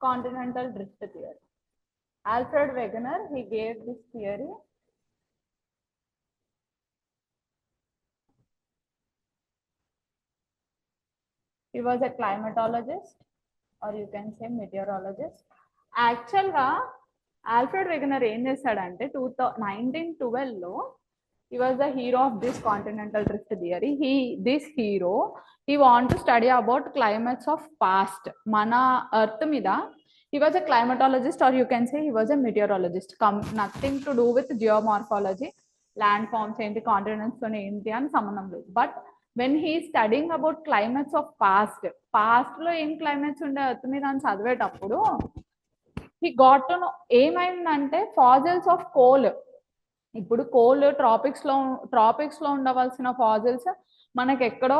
continental drift theory. Alfred Wegener, he gave this theory. He was a climatologist, or you can say meteorologist. Actually ga Alfred Wegener ఏం చేశాడంటే 1912 లో he was the hero of this continental drift theory. This hero, he want to study about climates of past. Mana earth mida he was a climatologist, or you can say he was a meteorologist. Nothing to do with geomorphology, landforms ఏంటి, continents తోనే ఏంటి అని సంబంధం లేదు. But when he studying about climates of past లో ఏం climates ఉండే earth మీద అని చదివేటప్పుడు హీ గాట్ టు నో ఏమైందంటే ఫాజిల్స్ ఆఫ్ కోల్. ఇప్పుడు కోల్ ట్రాపిక్స్ లో ఉండవలసిన ఫాజిల్స్ మనకి ఎక్కడో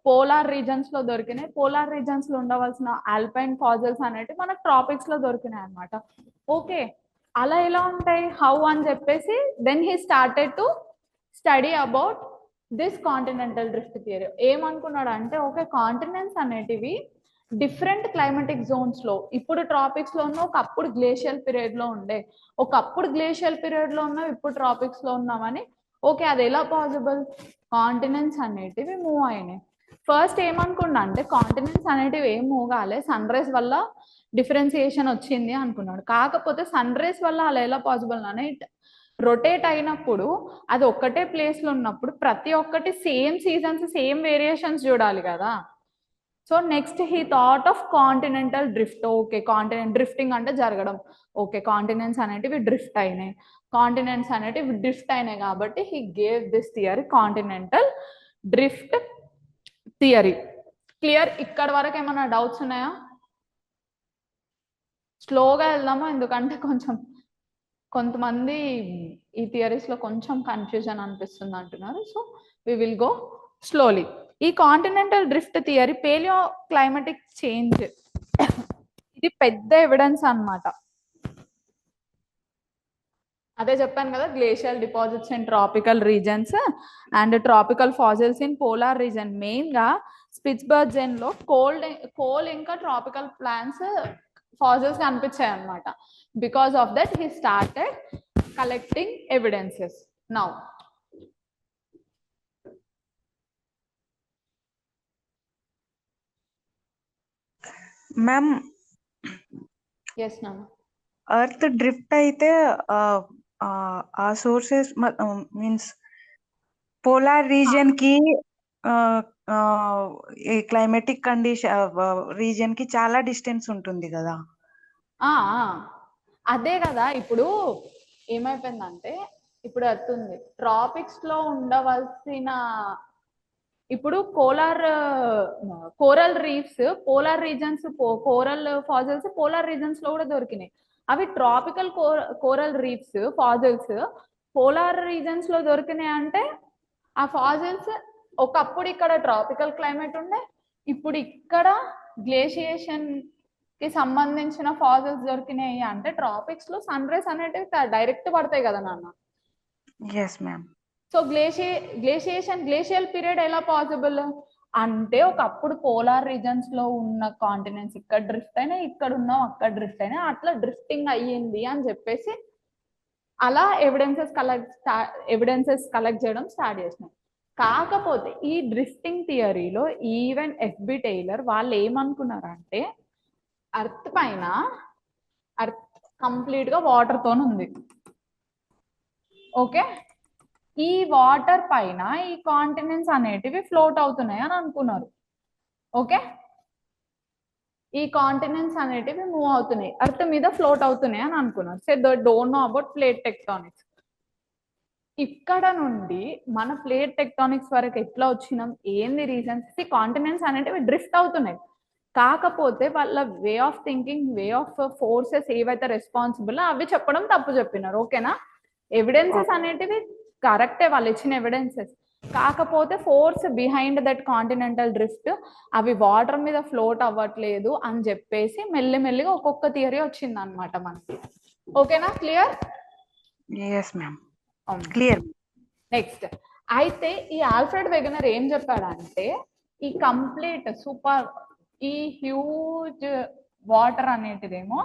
పోలార్ రీజన్స్ లో దొరికినాయి. పోలార్ రీజన్స్ లో ఉండవలసిన ఆల్పైన్ ఫాజిల్స్ అనేవి మనకు ట్రాపిక్స్ లో దొరికినాయి అనమాట. ఓకే, అలా ఎలా ఉంటాయి, హౌ అని చెప్పేసి then he started to study about this continental drift theory. ఏమనుకున్నాడు అంటే, ఓకే, కాంటినెంట్స్ అనేటివి డిఫరెంట్ క్లైమాటిక్ జోన్స్ లో, ఇప్పుడు ట్రాపిక్స్ లో ఉన్న, ఒకప్పుడు గ్లేషియల్ పీరియడ్ లో ఉండే, ఒకప్పుడు గ్లేషియల్ పీరియడ్ లో ఉన్నాం, ఇప్పుడు ట్రాపిక్స్ లో ఉన్నామని. ఓకే, అది ఎలా పాసిబుల్? కాంటినెంట్స్ అనేటివి మూవ్ అయినాయి. ఫస్ట్ ఏమనుకున్నా అంటే, కాంటినెంట్స్ అనేటివి ఏం మూవ్ కాలే, సన్ రైజ్ వల్ల డిఫరెన్సియేషన్ వచ్చింది అనుకున్నాడు. కాకపోతే సన్ రైజ్ వల్ల అలా ఎలా పాసిబుల్ అని రొటేట్ అయినప్పుడు అది ఒక్కటే ప్లేస్ లో ఉన్నప్పుడు ప్రతి ఒక్కటి సేమ్ సీజన్స్ సేమ్ వేరియేషన్స్ చూడాలి కదా. So next he thought of continental drift. Okay, continent drifting అంటే జరగడం. ఓకే, కాంటినెంట్స్ అనేటివి డ్రిఫ్ట్ అయినాయి. కాంటినెంట్స్ అనేటివి డ్రిఫ్ట్ అయినాయి కాబట్టి he gave this theory, continental drift theory. Clear? ఇక్కడ వరకు ఏమైనా డౌట్స్ ఉన్నాయా? స్లోగా వెళ్దామా, ఎందుకంటే కొంతమంది ఈ థియరీస్ లో కొంచెం కన్ఫ్యూజన్ అనిపిస్తుంది అంటున్నారు. So we will go slowly. ఈ continental drift theory paleo climatic change, ఇది పెద్ద ఎవిడెన్స్ అన్నమాట. అదే చెప్పాను కదా, glacial deposits in tropical regions and tropical fossils in polar region. Main గా స్పిట్స్బర్జెన్ లో కోల్ ఇంకా ట్రాపికల్ ప్లాంట్స్ ఫాసిల్స్ కనిపించాయి అన్నమాట. Because of that he started collecting evidences. Now ma'am, yes నాన్న. ఎర్త్ డ్రిఫ్ట్ అయితే ఆ సోర్సెస్ మీన్స్ పోలార్ రీజియన్ కి climatic condition region కి చాలా డిస్టెన్స్ ఉంటుంది కదా. అదే కదా, ఇప్పుడు ఏమైపోయిందంటే, ఇప్పుడు ఎర్త్ ఉంది, ట్రాపిక్స్ లో ఉండవలసిన, ఇప్పుడు coral reefs polar reasons, coral fossils polar reasons లో కూడా దొరికినాయి. అవి tropical coral reefs fossils polar reasons లో దొరికినాయి అంటే ఆ ఫాజిల్స్ ఒకప్పుడు ఇక్కడ ట్రాపికల్ క్లైమేట్ ఉండే, ఇప్పుడు ఇక్కడ గ్లేషియేషన్ కి సంబంధించిన ఫాజిల్స్ దొరికినాయి అంటే ట్రాపిక్స్ లో సన్ రైజ్ అనేటివి డైరెక్ట్ పడతాయి కదా నాన్న. Yes ma'am. So glacial period ఎలా పాసిబుల్ అంటే, ఒకప్పుడు పోలార్ రీజన్స్ లో ఉన్న కాంటినెంట్స్ ఇక్కడ డ్రిఫ్ట్ అయినా, ఇక్కడ ఉన్నాం అక్కడ డ్రిఫ్ట్ అయినా, అట్లా డ్రిఫ్టింగ్ అయ్యింది అని చెప్పేసి అలా ఎవిడెన్సెస్ కలెక్ట్ చేయడం స్టార్ట్ చేసినాయి. కాకపోతే ఈ డ్రిఫ్టింగ్ థియరీలో ఈవెన్ ఎఫ్బి టైలర్ వాళ్ళు ఏమనుకున్నారంటే, అర్త్ పైన అర్త్ కంప్లీట్ గా వాటర్ తో ఉంది. ఓకే, ఈ వాటర్ పైన ఈ కాంటినెంట్స్ అనేటివి ఫ్లోట్ అవుతున్నాయి అని అనుకున్నారు. ఓకే, ఈ కాంటినెంట్స్ అనేటివి మూవ్ అవుతున్నాయి, అర్త్ మీద ఫ్లోట్ అవుతున్నాయి అని అనుకున్నారు. So they don't know about plate tectonics. ఇక్కడ నుండి మన ప్లేట్ టెక్టానిక్స్ వరకు ఎట్లా వచ్చినాం, ఏంది రీజన్స్? కాంటినెంట్స్ అనేటివి డ్రిఫ్ట్ అవుతున్నాయి, కాకపోతే వాళ్ళ way of thinking, way of forces ఏవైతే రెస్పాన్సిబుల్ అవి చెప్పడం తప్పు చెప్పినారు. ఓకేనా? ఎవిడెన్సెస్ అనేటివి కరెక్టే, వాళ్ళు ఇచ్చిన ఎవిడెన్సెస్, కాకపోతే force behind that continental drift అవి వాటర్ మీద ఫ్లోట్ అవ్వట్లేదు అని చెప్పేసి మెల్లిమెల్లిగా ఒక్కొక్క థియరీ వచ్చింది అనమాట మనకి. ఓకేనా? Clear? Yes ma'am, clear. Next అయితే ఈ ఆల్ఫ్రెడ్ వెగనర్ ఏం చెప్పాడంటే, ఈ కంప్లీట్ సూపర్, ఈ హ్యూజ్ వాటర్ అనేటిదేమో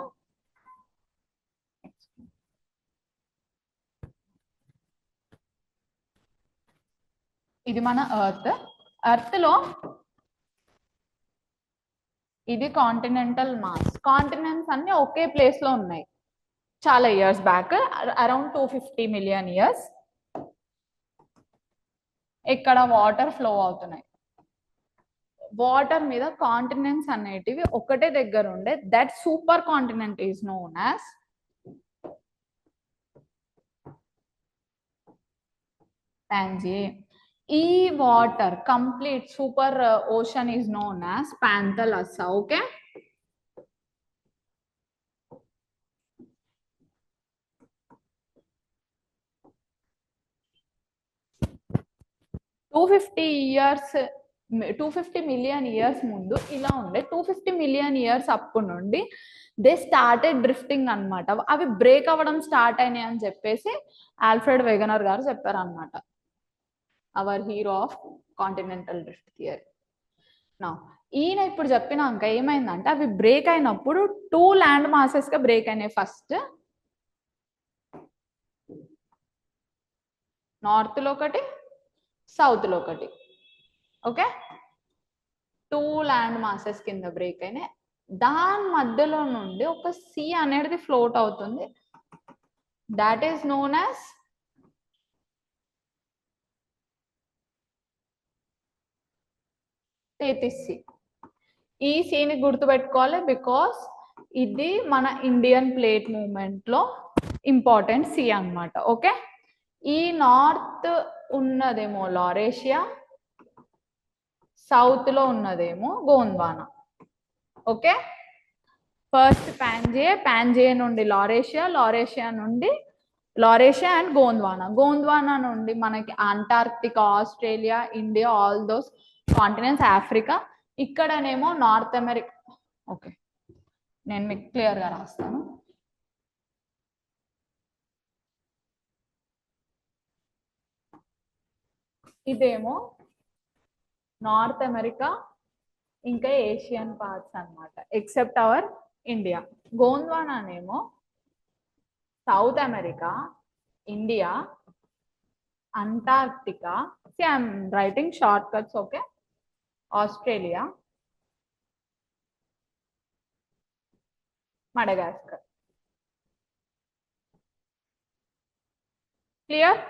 ఇది మన ఎర్త్ లో ఇది కాంటినెంటల్ మాస్. కాంటినెంట్స్ అన్ని ఒకే ప్లేస్ లో ఉన్నాయి చాలా years back, around 250 million years. ఇక్కడ వాటర్ ఫ్లో అవుతున్నాయి. వాటర్ మీద కాంటినెంట్స్ అనేటివి ఒకటే దగ్గర ఉండే, that super continent is known as Pangaea. ఈ water complete super ocean is known as Panthalassa. Okay, years 250 million years ముందు ఇలా ఉండే. 250 మిలియన్ ఇయర్స్ అప్పటి నుండి దే స్టార్టెడ్ డ్రిఫ్టింగ్ అన్నమాట. అవి బ్రేక్ అవ్వడం స్టార్ట్ అయినాయి అని చెప్పేసి ఆల్ఫ్రెడ్ వెగనర్ గారు చెప్పారు అనమాట, our hero of continental drift theory. నా ఈయన ఇప్పుడు చెప్పినాక ఏమైందంటే అవి బ్రేక్ అయినప్పుడు 2 ల్యాండ్ మాసెస్ గా బ్రేక్ అయినాయి. ఫస్ట్ నార్త్ లో ఒకటి, సౌత్ లో ఒకటి. ఓకే, 2 ల్యాండ్ మాసెస్ కింద బ్రేక్ అయినాయి. దాని మధ్యలో నుండి ఒక సీ అనేది ఫ్లోట్ అవుతుంది, that is known as Tethys sea. ఈ సీని గుర్తుపెట్టుకోవాలి, బికాస్ ఇది మన ఇండియన్ ప్లేట్ మూవ్మెంట్ లో ఇంపార్టెంట్ సీ అన్నమాట. ఓకే, ఈ నార్త్ ఉన్నదేమో లారేషియా, సౌత్ లో ఉన్నదేమో గోండ్వానా. ఓకే, ఫస్ట్ పాంజియా నుండి లారేషియా అండ్ గోండ్వానా నుండి మనకి Antarctica, Australia, India, all those continents, Africa. ఇక్కడనేమో నార్త్ అమెరికా. ఓకే, నేను మీకు క్లియర్ గా రాస్తాను. ఇదేమో నార్త్ అమెరికా ఇంకా ఏషియన్ పార్ట్స్ అన్నమాట, ఎక్సెప్ట్ అవర్ ఇండియా. గోండ్వానానేమో South America, India, Antarctica, I'm writing short cuts. Okay, Australia, Madagascar. Clear?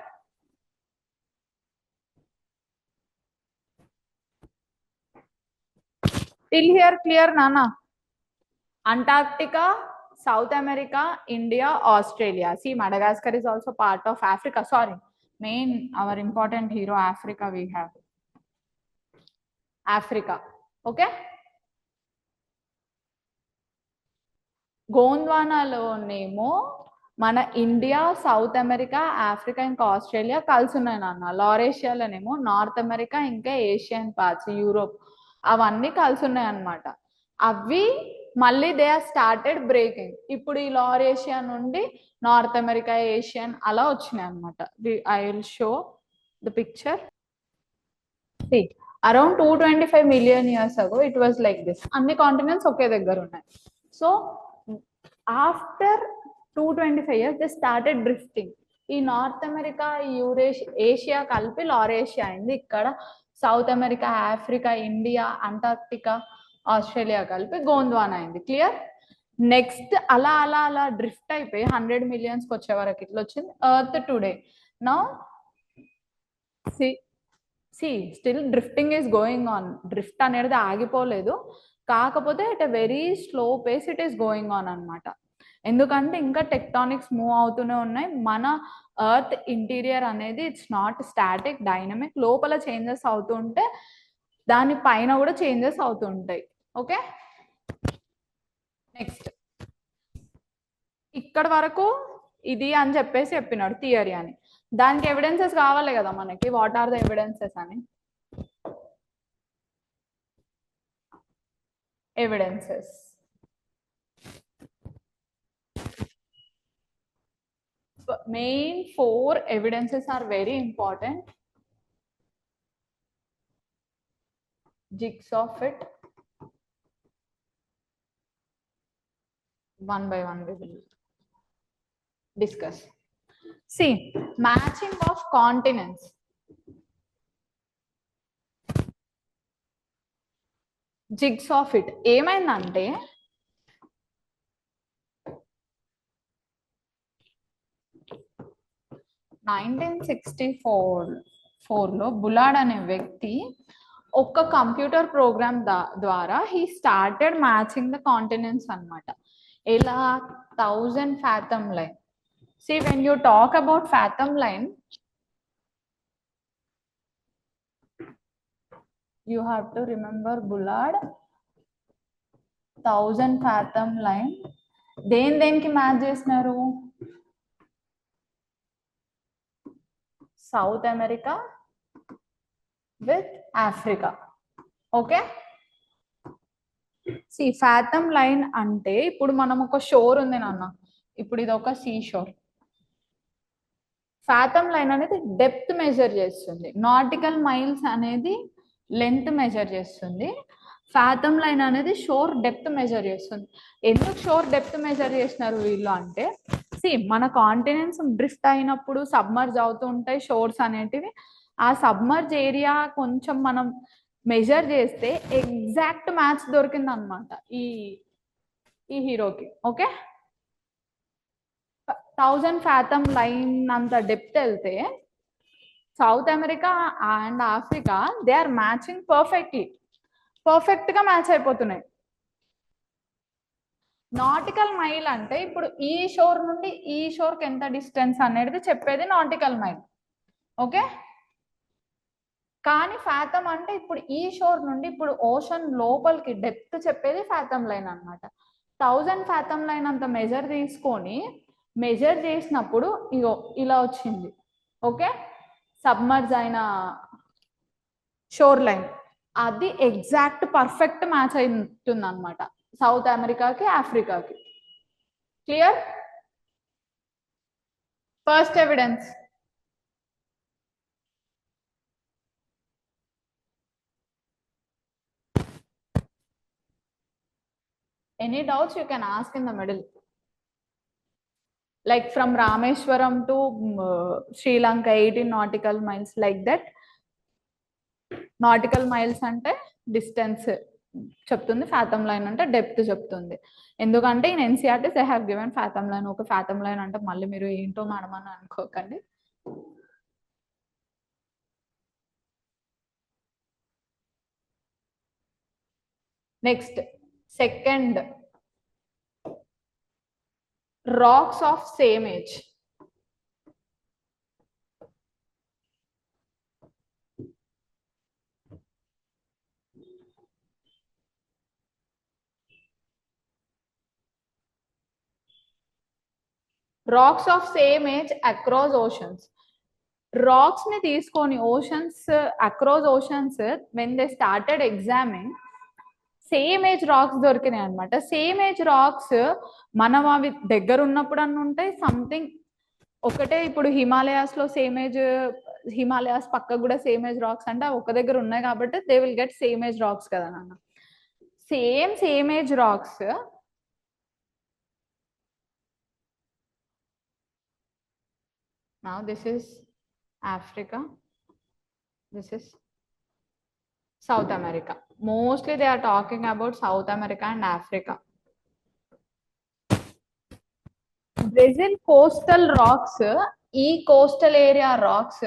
Till here clear నానా? Antarctica, South America, India, Australia. See, Madagascar is also part of Africa. Sorry, main our important hero Africa we have. Africa. Okay. గోండ్వానాలోనేమో మన India, south America, Africa ఇంకా Australia కలిసి ఉన్నాయి నాన్న. లారేషియాలోనేమో north America ఇంకా Asian parts, Europe అవన్నీ కలిసి ఉన్నాయి అన్నమాట. అవి మళ్ళీ దే ఆర్ స్టార్టెడ్ బ్రేకింగ్. ఇప్పుడు ఈ లారేషియా నుండి నార్త్ అమెరికా, ఏషియన్ అలా వచ్చినాయి అన్నమాట. I will show the picture. Around 225 million years ago it was like this. అన్ని కాంటినెంట్స్ ఒకే దగ్గర ఉన్నాయి. So after 225 years they started drifting. ఈ నార్త్ అమెరికా, ఏషియా కలిపి లారేషియా అయింది. ఇక్కడ south America, Africa, India, Antarctica, Australia కలిపి గోండ్వానా అయింది. క్లియర్? నెక్స్ట్ అలా అలా అలా డ్రిఫ్ట్ అయిపోయి 100 మిలియన్స్కి వచ్చే వరకు ఇట్లా వచ్చింది earth today. Now still drifting is going on. Drift అనేది ఆగిపోలేదు, కాకపోతే at a very slow pace it is going on అనమాట. ఎందుకంటే ఇంకా టెక్టానిక్స్ మూవ్ అవుతూనే ఉన్నాయి. మన ఎర్త్ ఇంటీరియర్ అనేది ఇట్స్ నాట్ స్టాటిక్, డైనమిక్. లోపల చేంజెస్ అవుతుంటే దాని పైన కూడా చేంజెస్ అవుతుంటాయి. ఓకే, నెక్స్ట్ ఇక్కడ వరకు ఇది అని చెప్పేసి చెప్పినాడు థియరీ అని. దానికి ఎవిడెన్సెస్ కావాలి కదా మనకి. వాట్ ఆర్ ద ఎవిడెన్సెస్ అని? Evidences main 4 evidences are very important. Jigsaw fit, one by one we will discuss. See, matching of continents. Jigs of it. ఏమైందంటే నైన్టీన్ 1964లో బులాడ్ అనే వ్యక్తి ఒక కంప్యూటర్ ప్రోగ్రామ్ ద్వారా he started matching the continents అన్నమాట. ఎలా 1000 fathom line. See, when you talk about fathom line, you have to remember Bullard 1000 fathom line. దేనికి match చేసినారు? South America with Africa. Okay, సి ఫాథమ్ లైన్ అంటే ఇప్పుడు మనం ఒక షోర్ ఉంది నాన్న, ఇప్పుడు ఇది ఒక సీ షోర్. ఫాథమ్ లైన్ అనేది డెప్త్ మెజర్ చేస్తుంది, నాటికల్ మైల్స్ అనేది లెంత్ మెజర్ చేస్తుంది, ఫాథమ్ లైన్ అనేది షోర్ డెప్త్ మెజర్ చేస్తుంది. ఎందుకు షోర్ డెప్త్ మెజర్ చేసినారు వీళ్ళు అంటే, సి మన కాంటినెంట్స్ డ్రిఫ్ట్ అయినప్పుడు సబ్మర్జ్ అవుతూ ఉంటాయి షోర్స్ అనేటివి. ఆ సబ్మర్జ్ ఏరియా కొంచెం మనం మెజర్ చేస్తే ఎగ్జాక్ట్ మ్యాచ్ దొరికింది అనమాట ఈ హీరోకి. ఓకే, 1000 fathom లైన్ అంత డెప్త్ వెళ్తే South America and Africa they are matching perfect గా మ్యాచ్ అయిపోతున్నాయి. నాటికల్ మైల్ అంటే ఇప్పుడు ఈ షోర్ నుండి ఈ షోర్కి ఎంత డిస్టెన్స్ అనేది చెప్పేది నాటికల్ మైల్. ఓకే, కానీ ఫాథమ్ అంటే ఇప్పుడు ఈ షోర్ నుండి ఇప్పుడు ఓషన్ లోపలికి డెప్త్ చెప్పేది ఫాథమ్ లైన్ అనమాట. 1000 fathom లైన్ అంత మెజర్ చేసినప్పుడు ఇగో ఇలా వచ్చింది. ఓకే, సబ్మర్జ్ అయిన షోర్ లైన్ అది ఎగ్జాక్ట్ పర్ఫెక్ట్ మ్యాచ్ అవుతుంది అనమాట సౌత్ అమెరికాకి ఆఫ్రికాకి. Clear? First evidence. Any doubts you can ask in the middle. Like from Rameshwaram to Sri Lanka 18 nautical miles, like that. Nautical miles అంటే డిస్టెన్స్ చెప్తుంది, fathom line అంటే depth చెప్తుంది. ఎందుకంటే in NCERT they have given fathom line. ఒక fathom line అంటే మళ్ళీ మీరు ఏంటో మేడం అని అనుకోకండి. Next second, rocks of same age. Rocks of same age across oceans. Rocks ni తీసుకొని oceans, across oceans, when they started examining, same age rocks దొరికినాయి అనమాట. సేమ్ ఏజ్ రాక్స్ మనం అవి దగ్గర ఉన్నప్పుడు అన్నీ ఉంటాయి, సంథింగ్ ఒకటే. ఇప్పుడు హిమాలయాస్ లో సేమ్ ఏజ్, హిమాలయాస్ పక్కకు కూడా సేమ్ ఏజ్ రాక్స్ అంటే ఒక దగ్గర ఉన్నాయి కాబట్టి they will get same age rocks కదా నాన్న. Same age rocks now this is Africa, this is South America. Mostly they are talking about South America and Africa. Brazil coastal rocks, coastal area rocks,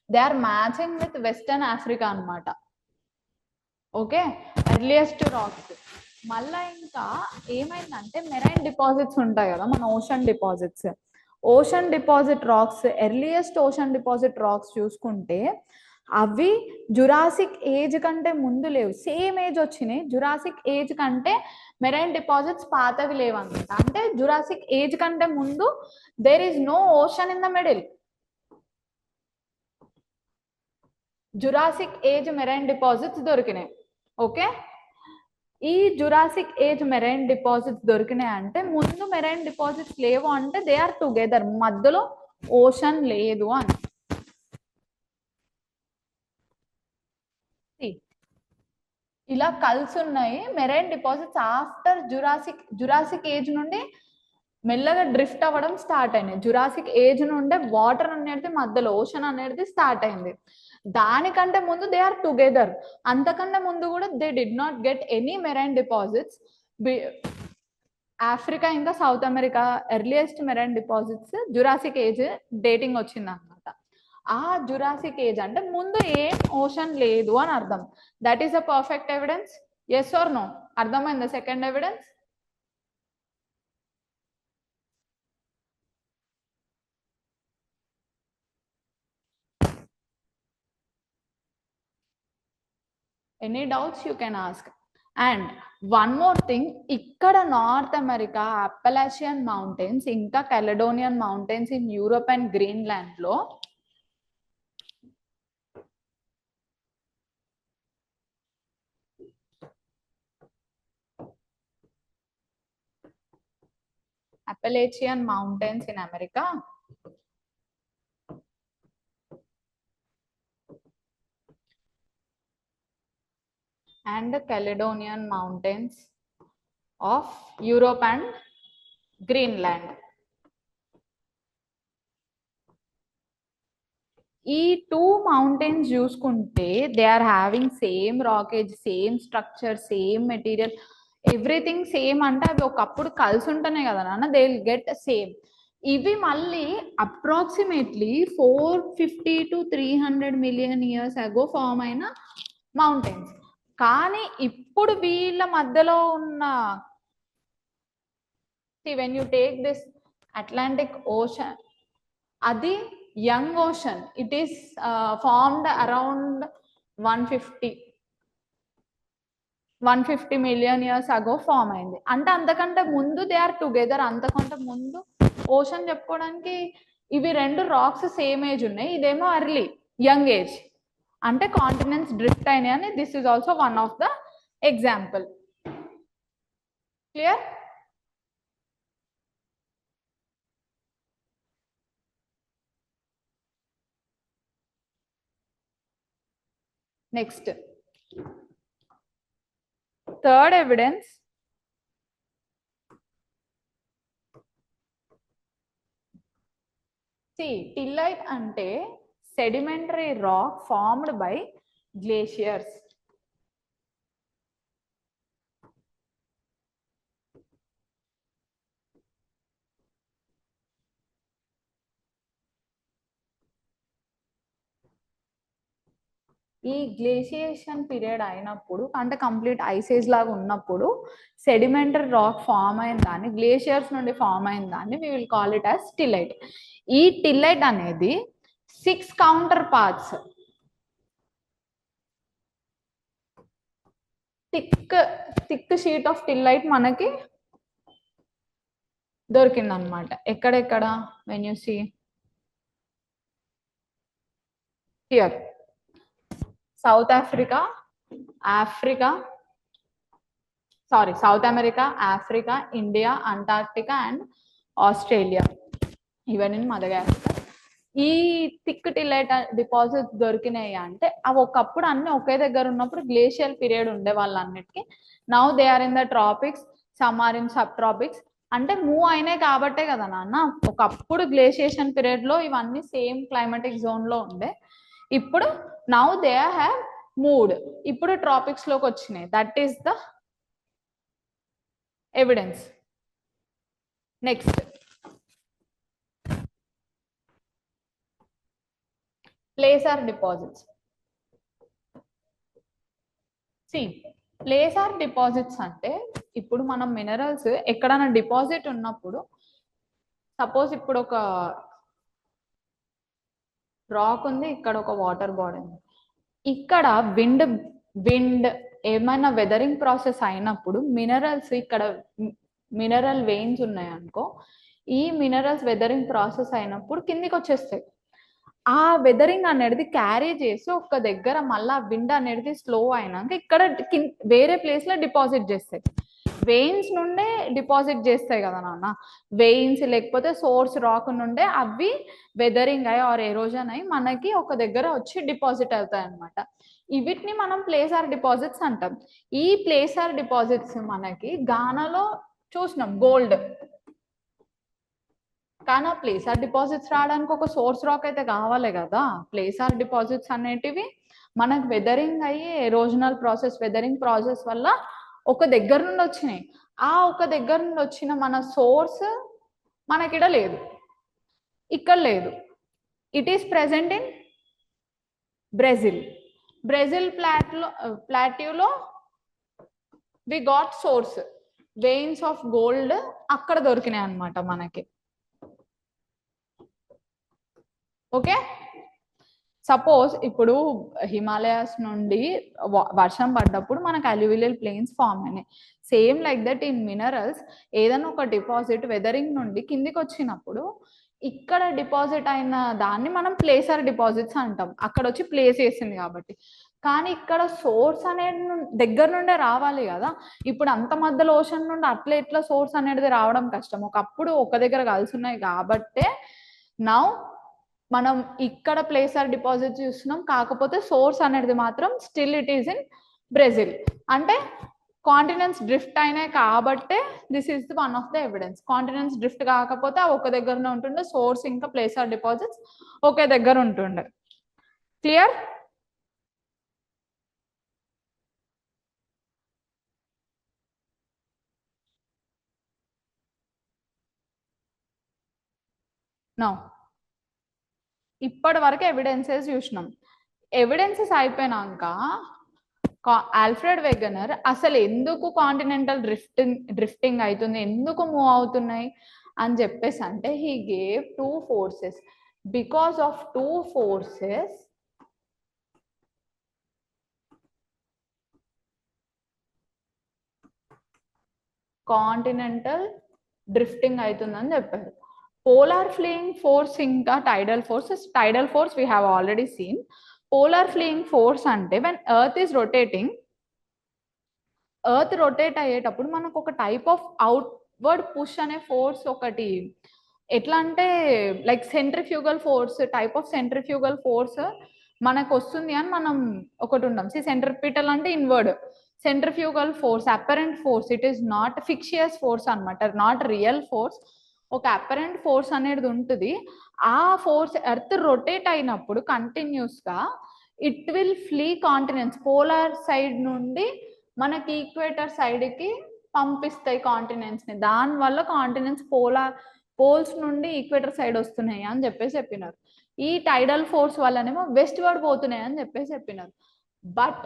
they are matching with Western Africa anamata. Okay, earliest rocks. మళ్ళా ఇంకా ఏమైందంటే marine deposits ఉంటాయి కదా మన ocean deposits. Ocean deposit rocks, earliest ocean deposit rocks చూసుకుంటే అవి Jurassic age కంటే ముందు లేవు, సేమ్ ఏజ్ వచ్చినాయి. జురాసిక్ ఏజ్ కంటే మెరైన్ డిపాజిట్స్ పాతవి లేవు అనమాట. అంటే జురాసిక్ ఏజ్ కంటే ముందు there is no ocean in the middle. Jurassic age marine deposits దొరికినాయి. ఓకే, ఈ జురాసిక్ ఏజ్ మెరైన్ డిపాజిట్స్ దొరికినాయి అంటే ముందు మెరైన్ డిపాజిట్స్ లేవు అంటే దే ఆర్ టుగెదర్, మధ్యలో ఓషన్ లేదు అని. ఇలా కలిసి ఉన్నాయి marine deposits after Jurassic age నుండి మెల్లగా డ్రిఫ్ట్ అవ్వడం స్టార్ట్ అయినాయి. జురాసిక్ ఏజ్ నుండే వాటర్ అనేది మధ్యలో ఓషన్ అనేది స్టార్ట్ అయింది. దానికంటే ముందు దే ఆర్ టుగెదర్. అంతకంటే ముందు కూడా they did not get any marine deposits. Africa ఇంకా South America earliest marine deposits Jurassic age dating వచ్చింది అనమాట. ఆ జురాసిక్ ఏజ్ అంటే ముందు ఏం ఓషన్ లేదు అని అర్థం. That is a perfect evidence. Yes or no? అర్థమైందా second evidence? Any doubts you can ask. And one more thing, ఇక్కడ నార్త్ అమెరికా అప్పలాచియన్ మౌంటైన్స్ ఇంకా Caledonian mountains in Europe and Greenland లో Appalachian Mountains in America and the Caledonian Mountains of Europe and Greenland. ఈ 2 mountains చూసుకుంటే they are having same rock age, same structure, same material, everything same. అంటే అవి ఒకప్పుడు కలిసి ఉంటున్నాయి కదా నాన్న, దే విల్ గెట్ సేమ్. ఇవి మళ్ళీ approximately 450 to 300 million years ago form అయిన మౌంటైన్స్. కానీ ఇప్పుడు వీళ్ళ మధ్యలో ఉన్న when you take this Atlantic ocean, అది young ocean. It is formed around 150 million years ago form అయింది. అంటే అంతకంటే ముందు దే ఆర్ టుగెదర్. అంతకంటే ముందు ఓషన్ చెప్పుకోవడానికి ఇవి 2 రాక్స్ సేమ్ ఏజ్ ఉన్నాయి, ఇదేమో అర్లీ యంగ్ ఏజ్. అంటే కాంటినెంట్స్ డ్రిఫ్ట్ అయినాయి అని this is also one of the example. Clear? Next third evidence. Tillite అంటే sedimentary rock formed by glaciers. ఈ గ్లేషియేషన్ పీరియడ్ అయినప్పుడు అంటే కంప్లీట్ ఐసేజ్ లాగా ఉన్నప్పుడు సెడిమెంటరీ రాక్ ఫామ్ అయిన దాన్ని, గ్లేషియర్స్ నుండి ఫామ్ అయిన దాన్ని we will call it as టిల్లైట్. ఈ టిల్లైట్ అనేది 6 counter parts thick sheet of tillite మనకి దొరికిందనమాట. ఎక్కడెక్కడ? When you see here, South America, Africa, India, Antarctica and Australia, even in Madagascar. ఈ థిక్ టిల్లైట్ డిపాజిట్స్ దొరికినాయి అంటే అవి ఒకప్పుడు అన్ని ఒకే దగ్గర ఉన్నప్పుడు గ్లేషియల్ పీరియడ్ ఉండే వాళ్ళన్నిటికీ. Now they are in the tropics, some are in sub tropics. అంటే మూవ్ అయినాయి కాబట్టే కదా నాన్న. ఒకప్పుడు గ్లేషియేషన్ పీరియడ్ లో ఇవన్నీ సేమ్ క్లైమాటిక్ జోన్ లో ఉండే. ఇప్పుడు నౌ దే హ్యావ్ మూవ్డ్, ఇప్పుడు ట్రాపిక్స్ లోకి వచ్చినాయి. That is the evidence. Next placer deposits. Placer deposits అంటే ఇప్పుడు మనం మినరల్స్ ఎక్కడైనా డిపాజిట్ ఉన్నప్పుడు, సపోజ్ ఇప్పుడు ఒక రాక్ ఉంది, ఇక్కడ ఒక వాటర్ బాడీ ఉంది, ఇక్కడ విండ్ ఏమైనా వెదరింగ్ ప్రాసెస్ అయినప్పుడు మినరల్స్, ఇక్కడ మినరల్ వెయిన్స్ ఉన్నాయి అనుకో, ఈ మినరల్స్ వెదరింగ్ ప్రాసెస్ అయినప్పుడు కిందికి వచ్చేస్తాయి. ఆ వెదరింగ్ అనేది క్యారీ చేసి ఒక దగ్గర మళ్ళా విండ్ అనేది స్లో అయినాక ఇక్కడ వేరే ప్లేస్ లో డిపాజిట్ చేస్తాయి. వెయిన్స్ నుండే డిపాజిట్ చేస్తాయి కదా నాన్న, వెయిన్స్ లేకపోతే సోర్స్ రాక్ నుండే అవి వెదరింగ్ అయ్యి ఆర్ ఎరోజన్ అయ్యి మనకి ఒక దగ్గర వచ్చి డిపాజిట్ అవుతాయి అనమాట. వీటిని మనం ప్లేసార్ డిపాజిట్స్ అంటాం. ఈ ప్లేసార్ డిపాజిట్స్ మనకి గానాలో చూసినాం గోల్డ్, కానీ ఆ ప్లేసార్ డిపాజిట్స్ రావడానికి ఒక సోర్స్ రాక్ అయితే కావాలి కదా. ప్లేసార్ డిపాజిట్స్ అనేటివి మనకు వెదరింగ్ అయ్యి ఎరోజనల్ ప్రాసెస్, వెదరింగ్ ప్రాసెస్ వల్ల ఒక దగ్గర నుండి వచ్చినాయి. ఆ ఒక దగ్గర నుండి వచ్చిన మన సోర్స్ మనకిడ లేదు, ఇక్కడ లేదు. It is present in Brazil. Brazil ప్లాట్యూలో we got source, veins of gold అక్కడ దొరికినాయి అనమాట మనకి. ఓకే, సపోజ్ ఇప్పుడు హిమాలయాస్ నుండి వర్షం పడ్డప్పుడు మనకు అల్యూవియల్ ప్లేన్స్ ఫామ్ అయినాయి. Same like that in minerals, ఏదైనా ఒక డిపాజిట్ వెదరింగ్ నుండి కిందికి వచ్చినప్పుడు ఇక్కడ డిపాజిట్ అయిన దాన్ని మనం ప్లేసర్ డిపాజిట్స్ అంటాం, అక్కడ వచ్చి ప్లేస్ చేసింది కాబట్టి. కానీ ఇక్కడ సోర్స్ అనేది దగ్గర నుండే రావాలి కదా. ఇప్పుడు అంత మధ్యలో ఓషన్ నుండి అట్లా ఎట్లా సోర్స్ అనేది రావడం కష్టం. ఒకప్పుడు ఒక దగ్గర కలిసి ఉన్నాయి కాబట్టే నౌ మనం ఇక్కడ ప్లేసర్ డిపాజిట్ చూస్తున్నాం. కాకపోతే సోర్స్ అనేది మాత్రం still it is in Brazil. అంటే కాంటినెంట్స్ డ్రిఫ్ట్ అయినాయి కాబట్టే this is the one of the evidence. Continents drift కాకపోతే ఒక దగ్గరనే ఉంటుండే, సోర్స్ ఇంకా ప్లేసర్ డిపాజిట్స్ ఒకే దగ్గర ఉంటుండే. క్లియర్? నో, ఇప్పటి వరకు ఎవిడెన్సెస్ చూసినాం. ఎవిడెన్సెస్ అయిపోయినాక ఆల్ఫ్రెడ్ వెగనర్ అసలు ఎందుకు కాంటినెంటల్ డ్రిఫ్టింగ్ అవుతుంది, ఎందుకు మూవ్ అవుతున్నాయి అని చెప్పేసి అంటే he gave 2 forces. Because of 2 forces continental drifting అవుతుందని చెప్పారు. పోలార్ ఫ్లీయింగ్ ఫోర్స్ ఇంకా tidal force. Tidal force we have already seen. Polar fleeing force అంటే when earth is rotating, earth rotate అయ్యేటప్పుడు మనకు ఒక టైప్ ఆఫ్ అవుట్వర్డ్ పుష్ అనే force ఒకటి, ఎట్లా అంటే like centrifugal force, type of centrifugal force మనకు వస్తుంది అని మనం ఒకటి ఉంటాం. సెంట్రిపిటల్ అంటే inward, centrifugal force apparent force, it is not fictitious force అనమాట, నాట్ రియల్ ఫోర్స్. ఒక అపరెంట్ ఫోర్స్ అనేది ఉంటుంది. ఆ ఫోర్స్ ఎర్త్ రొటేట్ అయినప్పుడు కంటిన్యూస్ గా it will flea continents. Polar side నుండి మనకి ఈక్వేటర్ సైడ్ కి పంపిస్తాయి కాంటినెంట్స్ ని. దానివల్ల కాంటినెంట్స్ పోల్స్ నుండి ఈక్వేటర్ సైడ్ వస్తున్నాయి అని చెప్పినారు. ఈ టైడల్ ఫోర్స్ వల్లనేమో వెస్ట్ వర్డ్ పోతున్నాయి అని చెప్పినారు. బట్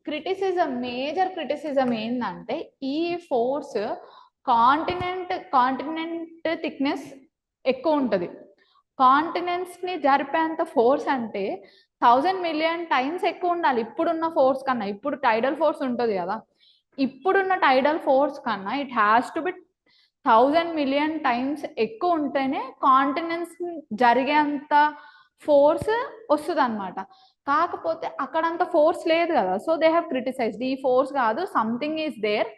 క్రిటిసిజం, మేజర్ క్రిటిసిజం ఏంటంటే ఈ ఫోర్స్ కాంటినెంట్ థిక్నెస్ ఎక్కువ ఉంటుంది. కాంటినెంట్స్ ని జరిపేంత ఫోర్స్ అంటే 1000 million times ఎక్కువ ఉండాలి ఇప్పుడున్న ఫోర్స్ కన్నా. ఇప్పుడు టైడల్ ఫోర్స్ ఉంటుంది కదా, ఇప్పుడున్న టైడల్ ఫోర్స్ కన్నా it has to be 1000 million times ఎక్కువ ఉంటేనే కాంటినెంట్స్ జరిగేంత ఫోర్స్ వస్తుంది అనమాట. కాకపోతే అక్కడంత ఫోర్స్ లేదు కదా, సో దే హ్యావ్ క్రిటిసైజ్డ్ ఈ ఫోర్స్ కాదు, something is there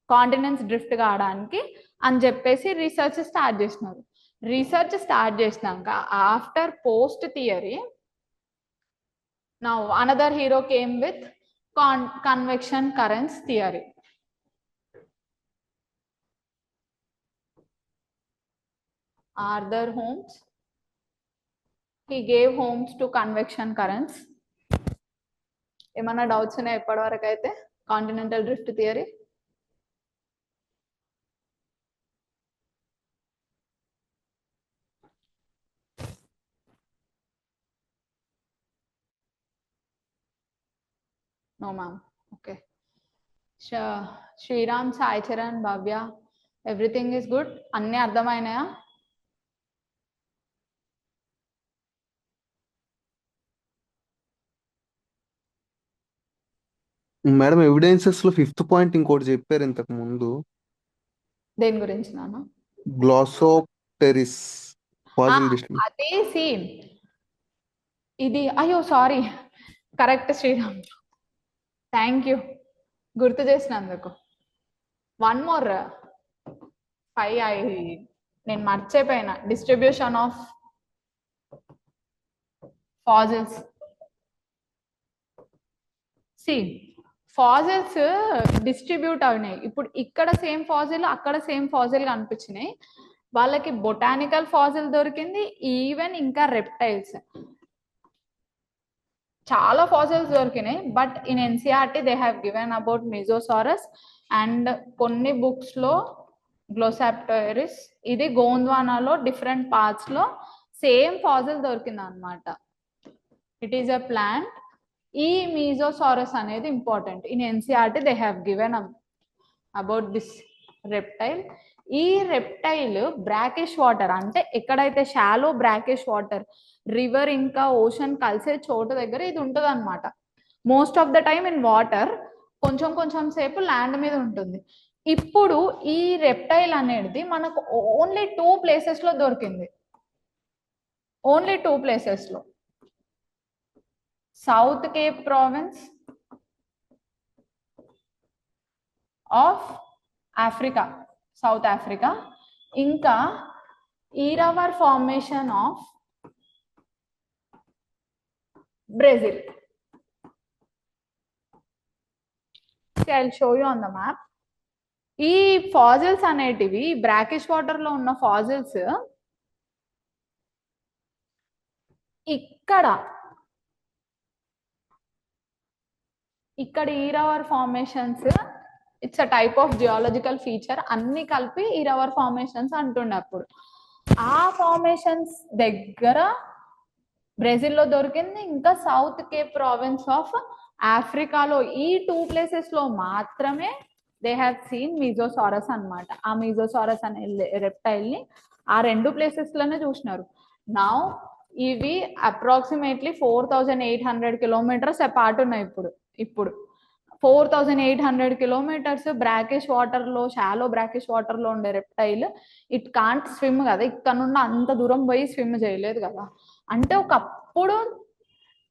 continents drift కావడానికి అని చెప్పేసి రీసెర్చ్ స్టార్ట్ చేసినారు. రీసెర్చ్ స్టార్ట్ చేసినాక after post theory now another hero came with convection currents theory. Arthur Holmes, he gave homes to convection currents. ఏమన్నా doubts ఉన్నాయి ఇప్పటి వరకు అయితే continental drift theory? No ma'am. Okay, Sriram, Sai Charan, Bhavya, everything is good? అన్నీ అర్థమైనాయా? Madam evidences లో 5th point ఇంకోటి చెప్పారు ఇంతకు ముందు. దేని గురించి నాన్న? Glossopteris fossil distance. అదే సేమ్ ఇది. అయ్యో sorry, correct Sriram, thank you గుర్తు చేసినందుకు. వన్ మోర్ 5 నేను మర్చిపోయినా, distribution of fossils. See fossils distribute అయినాయి. ఇప్పుడు ఇక్కడ సేమ్ ఫాజిల్, అక్కడ సేమ్ ఫాజిల్ కనిపించినాయి. వాళ్ళకి బొటానికల్ ఫాజిల్ దొరికింది, ఈవెన్ ఇంకా రెప్టైల్స్ చాలా ఫాజిల్స్ దొరికినాయి. But in NCERT they have given about Mesosaurus and కొన్ని బుక్స్ లో గ్లోసాప్టోరిస్. ఇది గోండ్వానాలో డిఫరెంట్ పార్ట్స్ లో సేమ్ ఫాజిల్ దొరికింది అనమాట. It is a plant. ఈ మీజోసారస్ అనేది important. In NCERT they have given about this reptile. ఈ రెప్టైల్ బ్రాకిష్ వాటర్, అంటే ఎక్కడైతే షాలో బ్రాకిష్ వాటర్, రివర్ ఇంకా ఓషన్ కలిసే చోటు దగ్గర ఇది ఉంటుంది అనమాట. Most of the time in water, కొంచెం కొంచెం సేపు ల్యాండ్ మీద ఉంటుంది. ఇప్పుడు ఈ రెప్టైల్ అనేది మనకు ఓన్లీ 2 places లో దొరికింది. ఓన్లీ 2 places లో, south cape province of Africa, south Africa, ఇంకా ఈరావర్ formation of Brazil. I'll show you on the map. ఈ ఫాజిల్స్ అనేటివి బ్రాకిష్ వాటర్ లో ఉన్న ఫాజిల్స్ ఇక్కడ ఈరావర్ formations, it's a type of geological feature. అన్ని కలిపి ఈరావర్ ఫార్మేషన్స్ అంటుండే. అప్పుడు ఆ ఫార్మేషన్స్ దగ్గర బ్రెజిల్లో దొరికింది, ఇంకా సౌత్ కేప్ ప్రావిన్స్ ఆఫ్ ఆఫ్రికాలో. ఈ 2 places లో మాత్రమే దే హ్యావ్ సీన్ మీజోసారస్ అన్నమాట. ఆ మీజోసారస్ అనే రెప్టైల్ ని ఆ 2 places లోనే చూసినారు. నౌ ఇవి అప్రాక్సిమేట్లీ 4800 kilometers అపార్ట్ ఉన్నాయి. ఇప్పుడు 4800 kilometers బ్రాకిష్ వాటర్ లో, షాలో బ్రాకిష్ వాటర్ లో ఉండే రెప్టైల్ ఇట్ కాంట్ స్విమ్ కదా. ఇక్కడ నుండి అంత దూరం పోయి స్విమ్ చేయలేదు కదా. అంటే ఒకప్పుడు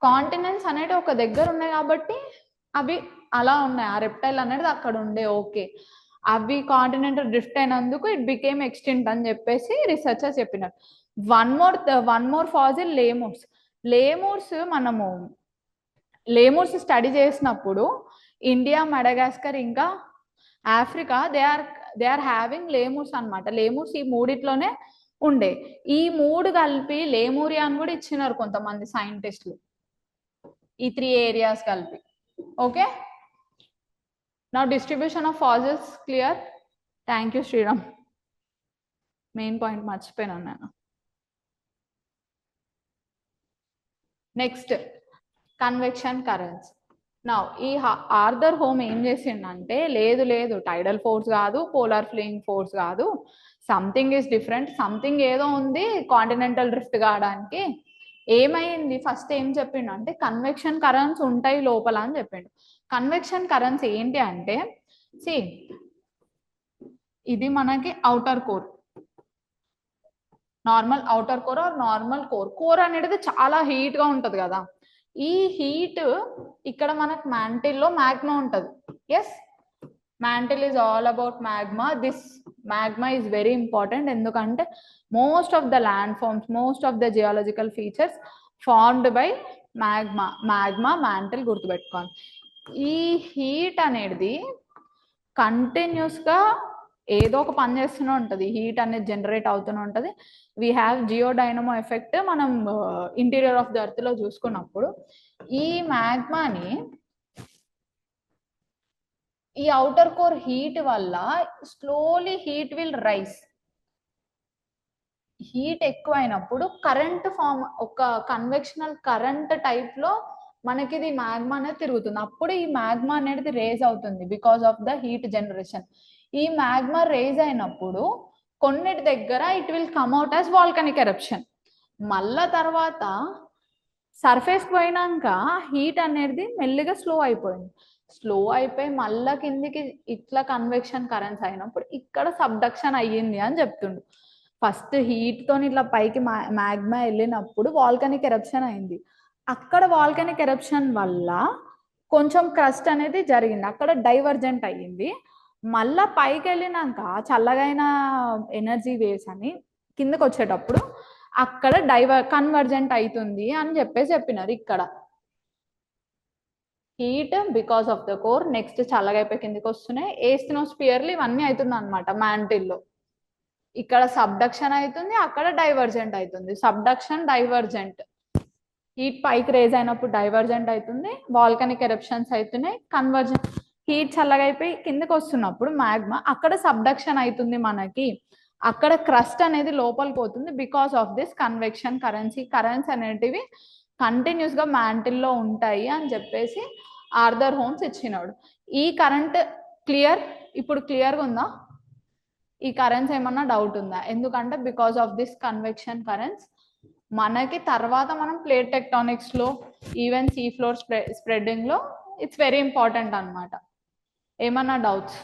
కాంటినెంట్స్ అనేవి ఒక దగ్గర ఉన్నాయి కాబట్టి అవి అలా ఉన్నాయి. ఆ రెప్టైల్ అనేది అక్కడ ఉండే. ఓకే, అవి కాంటినెంటల్ డ్రిఫ్ట్ అయినందుకు ఇట్ బికేమ్ ఎక్స్టింక్ట్ అని చెప్పేసి రీసెర్చర్స్ చెప్పినారు. One more fossil, lemurs. మనము లేమూర్స్ స్టడీ చేసినప్పుడు ఇండియా, మడగాస్కర్ ఇంకా Africa they are having lemurs అన్నమాట. లేమూర్స్ ఈ మూడిట్లోనే ఉండే. ఈ 3 కలిపి లేమూరియా అని కూడా ఇచ్చినారు కొంతమంది సైంటిస్టులు, ఈ 3 areas కలిపి. Okay, now distribution of fossils clear. Thank you Sriram. Main point మర్చిపోయినాను నేను. Next, convection currents. నౌ ఈ ఆర్థర్ హోమ్ ఏం చేసిండంటే, లేదు టైడల్ ఫోర్స్ కాదు, పోలార్ ఫ్లేయింగ్ ఫోర్స్ కాదు, సంథింగ్ ఈస్ డిఫరెంట్, సంథింగ్ ఏదో ఉంది కాంటినెంటల్ డ్రిఫ్ట్ కావడానికి. ఏమైంది, ఫస్ట్ ఏం చెప్పిండు అంటే కన్వెక్షన్ కరెంట్స్ ఉంటాయి లోపల అని చెప్పిండు. కన్వెక్షన్ కరెంట్స్ ఏంటి అంటే, సి ఇది మనకి outer core, normal outer core or normal core అనేది చాలా హీట్ గా ఉంటది కదా. ఈ హీట్ ఇక్కడ మనకు మ్యాంటిల్లో మ్యాగ్మా ఉంటది. Yes, mantle is all about magma. This magma is very important. ఎందుకంటే most of the land forms, most of the geological features formed by magma mantle. గుర్తుపెట్టుకోవాలి. ఈ హీట్ అనేది కంటిన్యూస్ గా ఏదో ఒక పని చేస్తూనే ఉంటది. హీట్ అనేది జనరేట్ అవుతూనే ఉంటది. వీ హ్యావ్ జియోడైనమో ఎఫెక్ట్ మనం ఇంటీరియర్ ఆఫ్ ద ఎర్త్ లో చూసుకున్నప్పుడు. ఈ మ్యాగ్మాని ఈ అవుటర్ కోర్ హీట్ వల్ల slowly heat will rise. Heat ఎక్కువైనప్పుడు కరెంట్ ఫామ్, ఒక కన్వెక్షనల్ కరెంట్ టైప్ లో మనకి ఇది మ్యాగ్మా అనేది తిరుగుతుంది. అప్పుడు ఈ మ్యాగ్మా అనేది రేజ్ అవుతుంది because of the heat generation. ఈ మ్యాగ్మా రేజ్ అయినప్పుడు కొన్నిటి దగ్గర it will come out as volcanic eruption. మళ్ళా తర్వాత సర్ఫేస్ పోయినాక హీట్ అనేది మెల్లిగా స్లో అయిపోయి మళ్ళా కిందికి ఇట్లా కన్వెక్షన్ కరెంట్స్ అయినప్పుడు ఇక్కడ సబ్డక్షన్ అయ్యింది అని చెప్తుండు. ఫస్ట్ హీట్ తోని ఇట్లా పైకి మ్యాగ్మా వెళ్ళినప్పుడు వాల్కనిక్ ఎరప్షన్ అయింది. అక్కడ వాల్కనిక్ ఎరప్షన్ వల్ల కొంచెం క్రస్ట్ అనేది జరిగింది, అక్కడ డైవర్జెంట్ అయ్యింది. మళ్ళా పైకి వెళ్ళినాక చల్లగైన ఎనర్జీ వేవ్స్ అని కిందకి వచ్చేటప్పుడు అక్కడ కన్వర్జెంట్ అవుతుంది అని చెప్పినారు. ఇక్కడ heat because of the core, next చల్లగైపోయి కిందకి వస్తున్నాయి. ఏస్టినోస్ఫియర్లు ఇవన్నీ అవుతుంది అనమాట మ్యాంటిల్లో. ఇక్కడ సబ్డక్షన్ అవుతుంది, అక్కడ డైవర్జెంట్ అవుతుంది. సబ్డక్షన్ డైవర్జెంట్, హీట్ పైకి రేజ్ అయినప్పుడు డైవర్జెంట్ అవుతుంది, వాల్కనిక్ ఎరప్షన్స్ అవుతున్నాయి. కన్వర్జెంట్, హీట్ చల్లగైపోయి కిందకి వస్తున్నప్పుడు మ్యాగ్మా అక్కడ సబ్డక్షన్ అవుతుంది మనకి, అక్కడ క్రస్ట్ అనేది లోపలికి పోతుంది. Because of this convection currents అనేటివి కంటిన్యూస్ గా మ్యాంటిల్లో ఉంటాయి అని చెప్పేసి ఆర్థర్ హోమ్స్ ఇచ్చినాడు. ఈ కరెంట్ క్లియర్, ఇప్పుడు క్లియర్గా ఉందా? ఈ కరెంట్స్ ఏమన్నా డౌట్ ఉందా? ఎందుకంటే because of this convection currents మనకి తర్వాత మనం ప్లేట్ టెక్టానిక్స్ లో ఈవెన్ సీ ఫ్లోర్ స్ప్రెడ్డింగ్ లో ఇట్స్ వెరీ ఇంపార్టెంట్ అన్నమాట. ఏమన్నా డౌట్స్?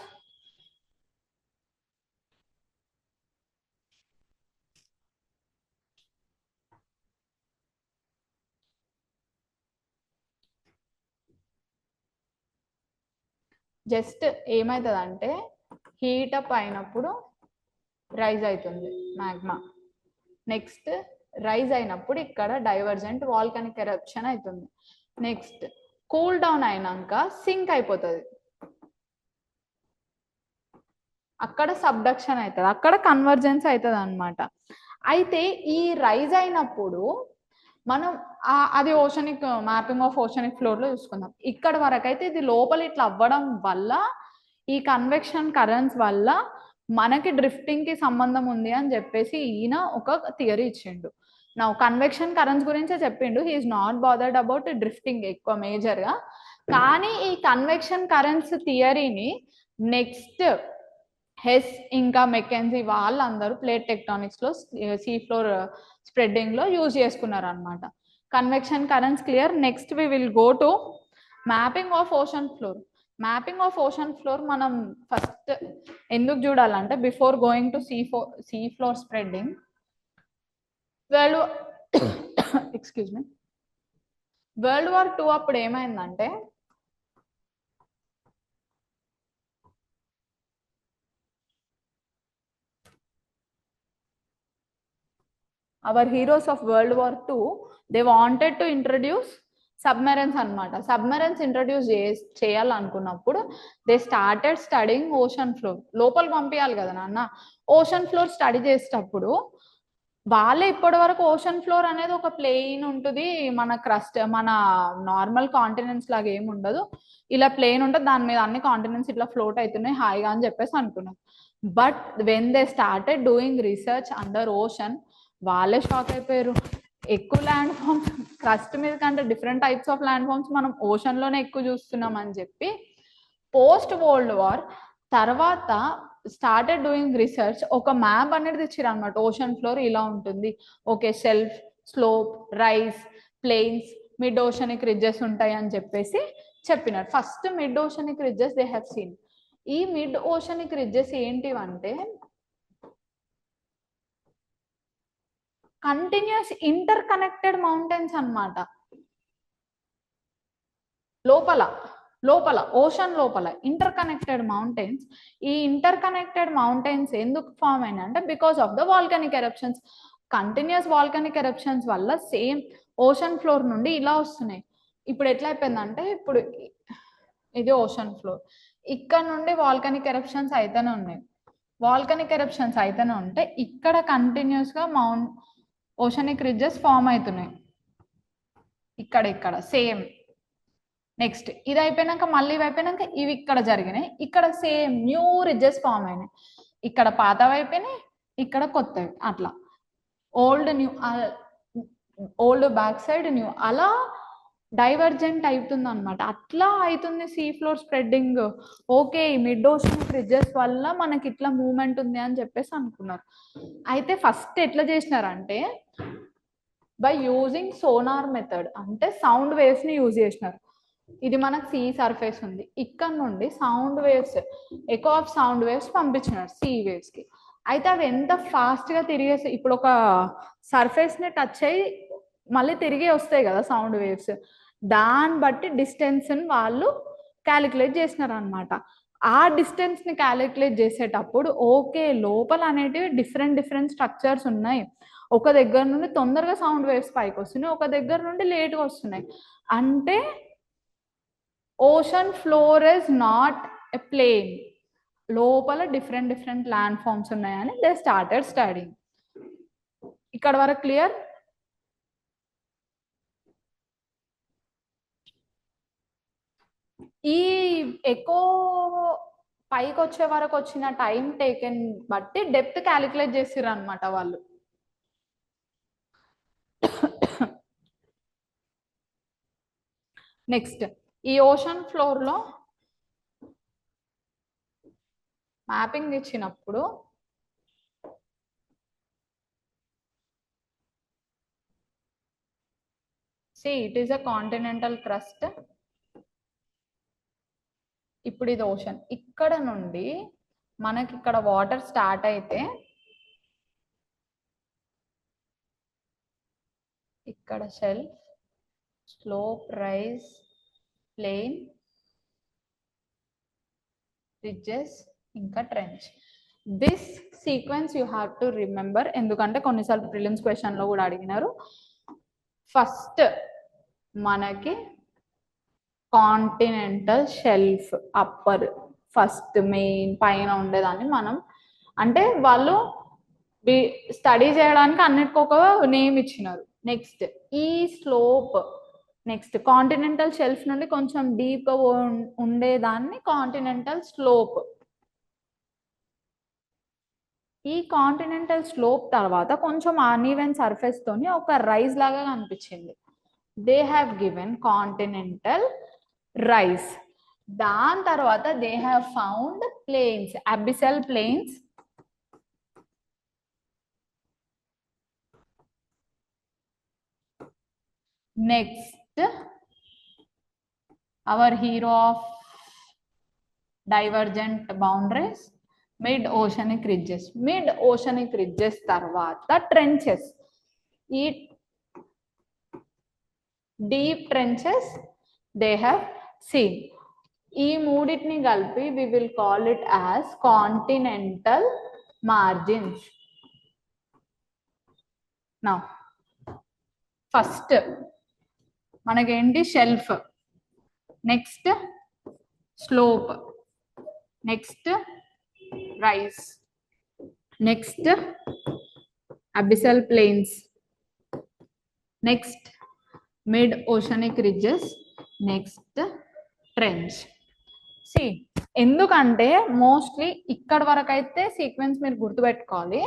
జస్ట్ ఏమవుతుందంటే హీట్ అప్ అయినప్పుడు రైజ్ అవుతుంది మ్యాగ్మా, నెక్స్ట్ రైజ్ అయినప్పుడు ఇక్కడ డైవర్జెంట్ వాల్కనిక్ ఎరప్షన్ అవుతుంది, నెక్స్ట్ కూల్ డౌన్ అయినాక సింక్ అయిపోతుంది, అక్కడ సబ్డక్షన్ అవుతుంది, అక్కడ కన్వర్జెన్స్ అవుతుంది అనమాట. అయితే ఈ రైజ్ అయినప్పుడు మనం అది oceanic mapping of oceanic floor లో చూసుకుందాం. ఇక్కడ వరకు అయితే ఇది లోపల ఇట్లా అవ్వడం వల్ల ఈ కన్వెక్షన్ కరెంట్స్ వల్ల మనకి డ్రిఫ్టింగ్ కి సంబంధం ఉంది అని చెప్పేసి ఈయన ఒక థియరీ ఇచ్చిండు. నా కన్వెక్షన్ కరెంట్స్ గురించే చెప్పిండు, he's not bothered about drifting ఎక్కువ మేజర్ గా. కానీ ఈ కన్వెక్షన్ కరెంట్స్ థియరీని నెక్స్ట్ హెస్ ఇంకా మెకెన్జీ వాళ్ళందరూ ప్లేట్ టెక్టానిక్స్ లో సీ ఫ్లోర్ స్ప్రెడ్డింగ్ లో యూజ్ చేసుకున్నారు అనమాట. Convection currents clear. Next we will go to mapping of ocean floor. Mapping of ocean floor మనం ఫస్ట్ ఎందుకు చూడాలంటే before going to sea floor spreading excuse me, world war 2 అప్పుడు ఏమైందంటే our heroes of world war 2 they wanted to introduce submarines అనమాట. Submarines introduce చేయాలనుకున్నప్పుడు they started studying ocean floor. లోపలికి పంపించాలి కదా నాన్న. ఓషన్ ఫ్లోర్ స్టడీ చేసేటప్పుడు వాళ్ళే ఇప్పటి వరకు ఓషన్ ఫ్లోర్ అనేది ఒక ప్లెయిన్ ఉంటుంది, మన క్రస్ట్ మన నార్మల్ కాంటినెంట్స్ లాగా ఏమి ఉండదు, ఇలా ప్లెయిన్ ఉంటుంది, దాని మీద అన్ని కాంటినెంట్స్ ఇట్లా ఫ్లోట్ అవుతున్నాయి హాయిగా అని చెప్పేసి అనుకున్నాం. But when they started doing research under ocean వాళ్ళే షాక్ అయిపోయారు. ఎక్కువ ల్యాండ్ ఫామ్స్ క్రస్ట్ మీద కంటే different types of land forms మనం ఓషన్ లోనే ఎక్కువ చూస్తున్నాం అని చెప్పి పోస్ట్ వరల్డ్ వార్ తర్వాత స్టార్టెడ్ డూయింగ్ రీసెర్చ్ ఒక మ్యాప్ అనేది ఇచ్చారు అనమాట. ఓషన్ ఫ్లోర్ ఇలా ఉంటుంది, okay shelf, slope, rise, plains, mid oceanic ridges ఉంటాయి అని చెప్పేసి చెప్పినారు. First mid oceanic ridges they have seen. ఈ మిడ్ ఓషనిక్ రిడ్జెస్ ఏంటివంటే కంటిన్యూస్ ఇంటర్ కనెక్టెడ్ మౌంటైన్స్ అన్నమాట. లోపల ఓషన్ లోపల ఇంటర్ కనెక్టెడ్ మౌంటైన్స్. ఈ ఇంటర్ కనెక్టెడ్ మౌంటైన్స్ ఎందుకు ఫామ్ అయినా అంటే because of the volcanic eruptions. Continuous volcanic eruptions వల్ల సేమ్ ఓషన్ ఫ్లోర్ నుండి ఇలా వస్తున్నాయి. ఇప్పుడు ఎట్లా అయిపోయిందంటే ఇప్పుడు ఇది ఓషన్ ఫ్లోర్, ఇక్కడ నుండి వాల్కనిక్ ఎరప్షన్స్ అయితేనే ఉన్నాయి. వాల్కనిక్ ఎరప్షన్స్ అయితేనే ఉంటే ఇక్కడ కంటిన్యూస్ గా ఓషనిక్ రిడ్జెస్ ఫామ్ అవుతున్నాయి ఇక్కడ సేమ్. నెక్స్ట్ ఇది అయిపోయినాక మళ్ళీ ఇవి అయిపోయినాక ఇవి ఇక్కడ జరిగినాయి, ఇక్కడ సేమ్ న్యూ రిడ్జెస్ ఫామ్ అయినాయి. ఇక్కడ పాతవి అయిపోయినాయి, ఇక్కడ కొత్తవి, అట్లా old new, old back side new, అలా డైవర్జెంట్ అవుతుంది అనమాట. అట్లా అవుతుంది see floor spreading. Okay mid ocean ridges వల్ల మనకి ఇట్లా మూవ్మెంట్ ఉంది అని చెప్పేసి అనుకున్నారు. అయితే ఫస్ట్ ఎట్లా చేసినారంటే బై యూజింగ్ సోనార్ మెథడ్, అంటే సౌండ్ వేవ్స్ ని యూజ్ చేసినారు. ఇది మనకు సీ సర్ఫేస్ ఉంది, ఇక్కడ నుండి sound waves, echo of sound waves పంపించినారు సీ వేవ్స్ కి. అయితే అవి ఎంత ఫాస్ట్ గా తిరిగేసి, ఇప్పుడు ఒక సర్ఫేస్ ని టచ్ అయ్యి మళ్ళీ తిరిగి వస్తాయి కదా సౌండ్ వేవ్స్, దాన్ని బట్టి డిస్టెన్స్ వాళ్ళు క్యాలిక్యులేట్ చేసినారు అనమాట. ఆ డిస్టెన్స్ ని క్యాలిక్యులేట్ చేసేటప్పుడు ఓకే లోపల అనేటివి డిఫరెంట్ స్ట్రక్చర్స్ ఉన్నాయి. ఒక దగ్గర నుండి తొందరగా సౌండ్ వేవ్స్ పైకి వస్తున్నాయి, ఒక దగ్గర నుండి లేట్గా వస్తున్నాయి. అంటే ocean floor is not a plane, లోపల డిఫరెంట్ ల్యాండ్ ఫామ్స్ ఉన్నాయని దే స్టార్టెడ్ స్టడీయింగ్. ఇక్కడ వరకు క్లియర్? ఈ ఎక్కువ పైకి వచ్చే వరకు వచ్చిన టైం టేకెన్ బట్టి డెప్త్ క్యాలిక్యులేట్ చేసిర్రు అనమాట వాళ్ళు. నెక్స్ట్ ఈ ఓషన్ ఫ్లోర్ లో మ్యాపింగ్ ఇచ్చినప్పుడు see it is a continental crust. ఇప్పుడు ఇది ఓషన్, ఇక్కడ నుండి మనకి ఇక్కడ వాటర్ స్టార్ట్ అయితే ఇక్కడ shelf, slope, rise, plain, ridges, ఇంకా trench. This sequence you have to remember, ఎందుకంటే కొన్నిసార్లు ప్రిలిమ్స్ క్వశ్చన్ లో కూడా అడిగినారు. ఫస్ట్ మనకి continental shelf upper, first main పైన ఉండేదాన్ని మనం, అంటే వాళ్ళు స్టడీ చేయడానికి అన్నిటికీ ఒక నేమ్ ఇచ్చినారు. నెక్స్ట్ ఈ స్లోప్, నెక్స్ట్ కాంటినెంటల్ షెల్ఫ్ నుండి కొంచెం డీప్ గా ఉండేదాన్ని కాంటినెంటల్ స్లోప్. ఈ కాంటినెంటల్ స్లోప్ తర్వాత కొంచెం అన్ఈవెన్ సర్ఫేస్ తోని ఒక రైజ్ లాగా కనిపించింది. They have given continental rise. దాని తర్వాత they have found plains, abyssal plains. Next our hero of divergent boundaries, mid oceanic ridges. Mid oceanic ridges తర్వాత trenches. ఈ deep trenches they have seen. ఈ మూడింటిని కలిపి we will call it as continental margins. Now first మనకేంటి shelf, next slope, next rise, next abyssal plains, next mid oceanic ridges, next trench. సి ఎందుకంటే mostly ఇక్కడ వరకు అయితే సీక్వెన్స్ మీరు గుర్తుపెట్టుకోవాలి,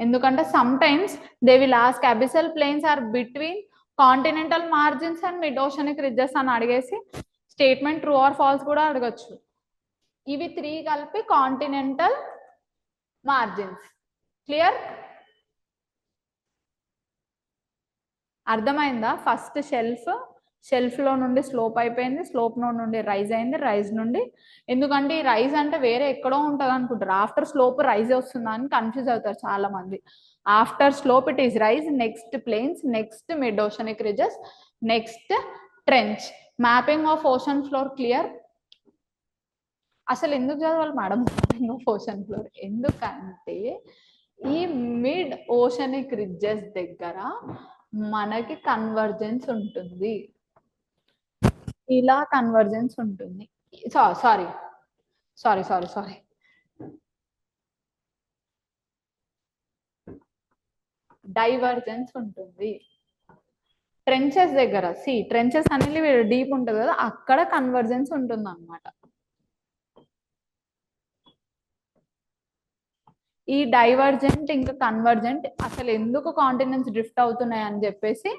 ఎందుకంటే sometimes they will ask abyssal plains are between continental margins and mid oceanic ridges అని అడిగేసి స్టేట్మెంట్ ట్రూ ఆర్ ఫాల్స్ కూడా అడగచ్చు. ఇవి 3 కలిపి కాంటినెంటల్ మార్జిన్స్. క్లియర్? అర్థమైందా? ఫస్ట్ షెల్ఫ్ లో నుండి స్లోప్ అయిపోయింది, స్లోప్ నుండి రైజ్ అయింది, రైజ్ నుండి, ఎందుకంటే ఈ రైజ్ అంటే వేరే ఎక్కడో ఉంటుంది అనుకుంటారు, ఆఫ్టర్ స్లోప్ రైజ్ వస్తుందా అని కన్ఫ్యూజ్ అవుతారు చాలా మంది. After slope it is rise, next plains, next mid oceanic ridges, next trench. Mapping of ocean floor clear? అసలు ఎందుకు చదవాలి madam mapping of ocean floor? ఎందుకంటే ఈ మిడ్ ఓషనిక్ రిడ్జెస్ దగ్గర మనకి కన్వర్జెన్స్ ఉంటుంది, ఇలా కన్వర్జెన్స్ ఉంటుంది. సారీ డైవర్జెన్స్ ఉంటుంది. ట్రెంచెస్ దగ్గర ట్రెంచెస్ అనేది డీప్ ఉంటుంది కదా, అక్కడ కన్వర్జెన్స్ ఉంటుంది అన్నమాట. ఈ డైవర్జెంట్ ఇంకా కన్వర్జెంట్ అసలు ఎందుకు కాంటినెంట్స్ డ్రిఫ్ట్ అవుతున్నాయి అని చెప్పేసి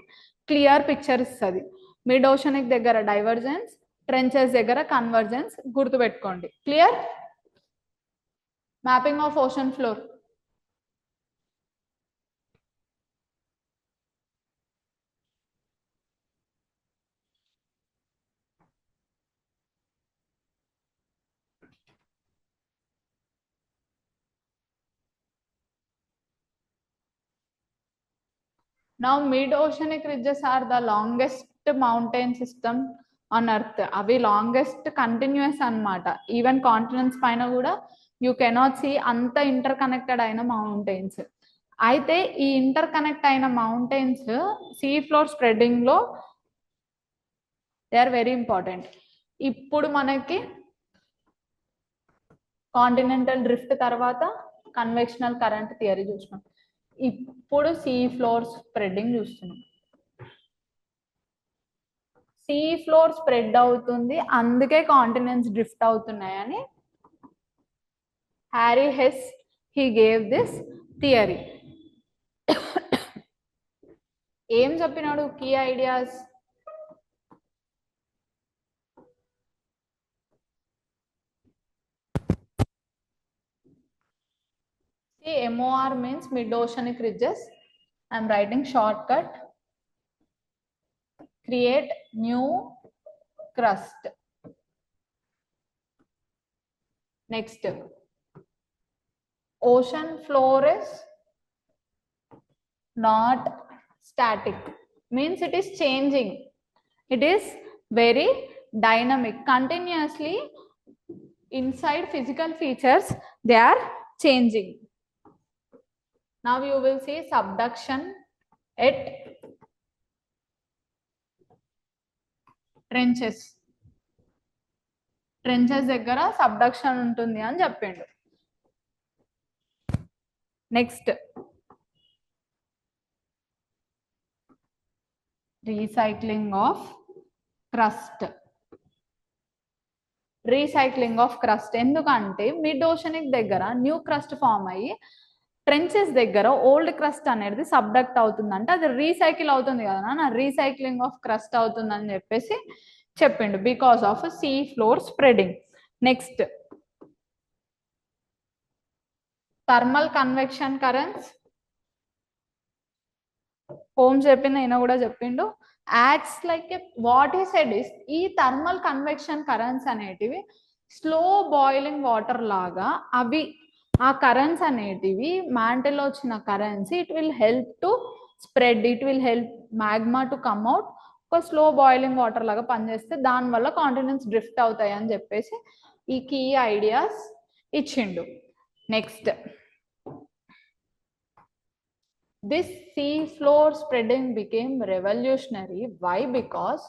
క్లియర్ పిక్చర్ ఇస్తుంది. మిడ్ ఓషనిక్ దగ్గర డైవర్జెన్స్, ట్రెంచెస్ దగ్గర కన్వర్జెన్స్ గుర్తుపెట్టుకోండి. Clear? Mapping of ocean floor. Now mid oceanic ridges are the longest mountain system on earth. అవి లాంగెస్ట్ కంటిన్యూస్ అన్నమాట. ఈవెన్ కాంటినెంట్స్ పైన కూడా యూ కెనాట్ సీ అంత ఇంటర్ కనెక్టెడ్ అయిన మౌంటైన్స్. అయితే ఈ ఇంటర్ కనెక్ట్ అయిన మౌంటైన్స్ సీ ఫ్లోర్ స్ప్రెడింగ్ లో దే ఆర్ వెరీ ఇంపార్టెంట్. ఇప్పుడు మనకి కాంటినెంటల్ డ్రిఫ్ట్ తర్వాత కన్వెక్షనల్ కరెంట్ థియరీ చూసినాం. ఇప్పుడు సీ ఫ్లోర్ స్ప్రెడ్డింగ్ చూస్తున్నాం. సీ ఫ్లోర్ స్ప్రెడ్ అవుతుంది, అందుకే కాంటినెంట్స్ డ్రిఫ్ట్ అవుతున్నాయని Harry Hess he gave this theory. ఏం చెప్పినాడు key ideas? See, MOR means mid-oceanic ridges. I'm writing shortcut. Create new crust. Next, ocean floor is not static, means it is changing. It is very dynamic. Continuously inside physical features, they are changing. Now you will see subduction at trenches. Trenches దగ్గర subduction ఉంటుంది అని చెప్పిండు. Next recycling of crust. Recycling of crust ఎందుకంటే mid oceanic దగ్గర new crust form అయ్యి trenches దగ్గర old crust అనేది subduct అవుతుందంటే అది రీసైకిల్ అవుతుంది కదా నా, రీసైక్లింగ్ ఆఫ్ క్రస్ట్ అవుతుందని చెప్పేసి చెప్పిండు because of sea floor spreading. Next thermal convection currents. Holmes చెప్పింది ఈయన కూడా చెప్పిండు. Acts like what he said is ఈ థర్మల్ కన్వెక్షన్ కరెంట్స్ అనేటివి స్లో బాయిలింగ్ వాటర్ లాగా అవి ఆ కరెంట్స్ అనేటివి మ్యాంటల్లో వచ్చిన currents it will help to spread, it will help magma to come out. ఒక స్లో బాయిలింగ్ వాటర్ లాగా పనిచేస్తే దానివల్ల కాంటినెంట్స్ డ్రిఫ్ట్ అవుతాయి అని చెప్పేసి ఈ కీ ఐడియాస్ ఇచ్చిండు. Next this sea floor spreading became revolutionary. Why? Because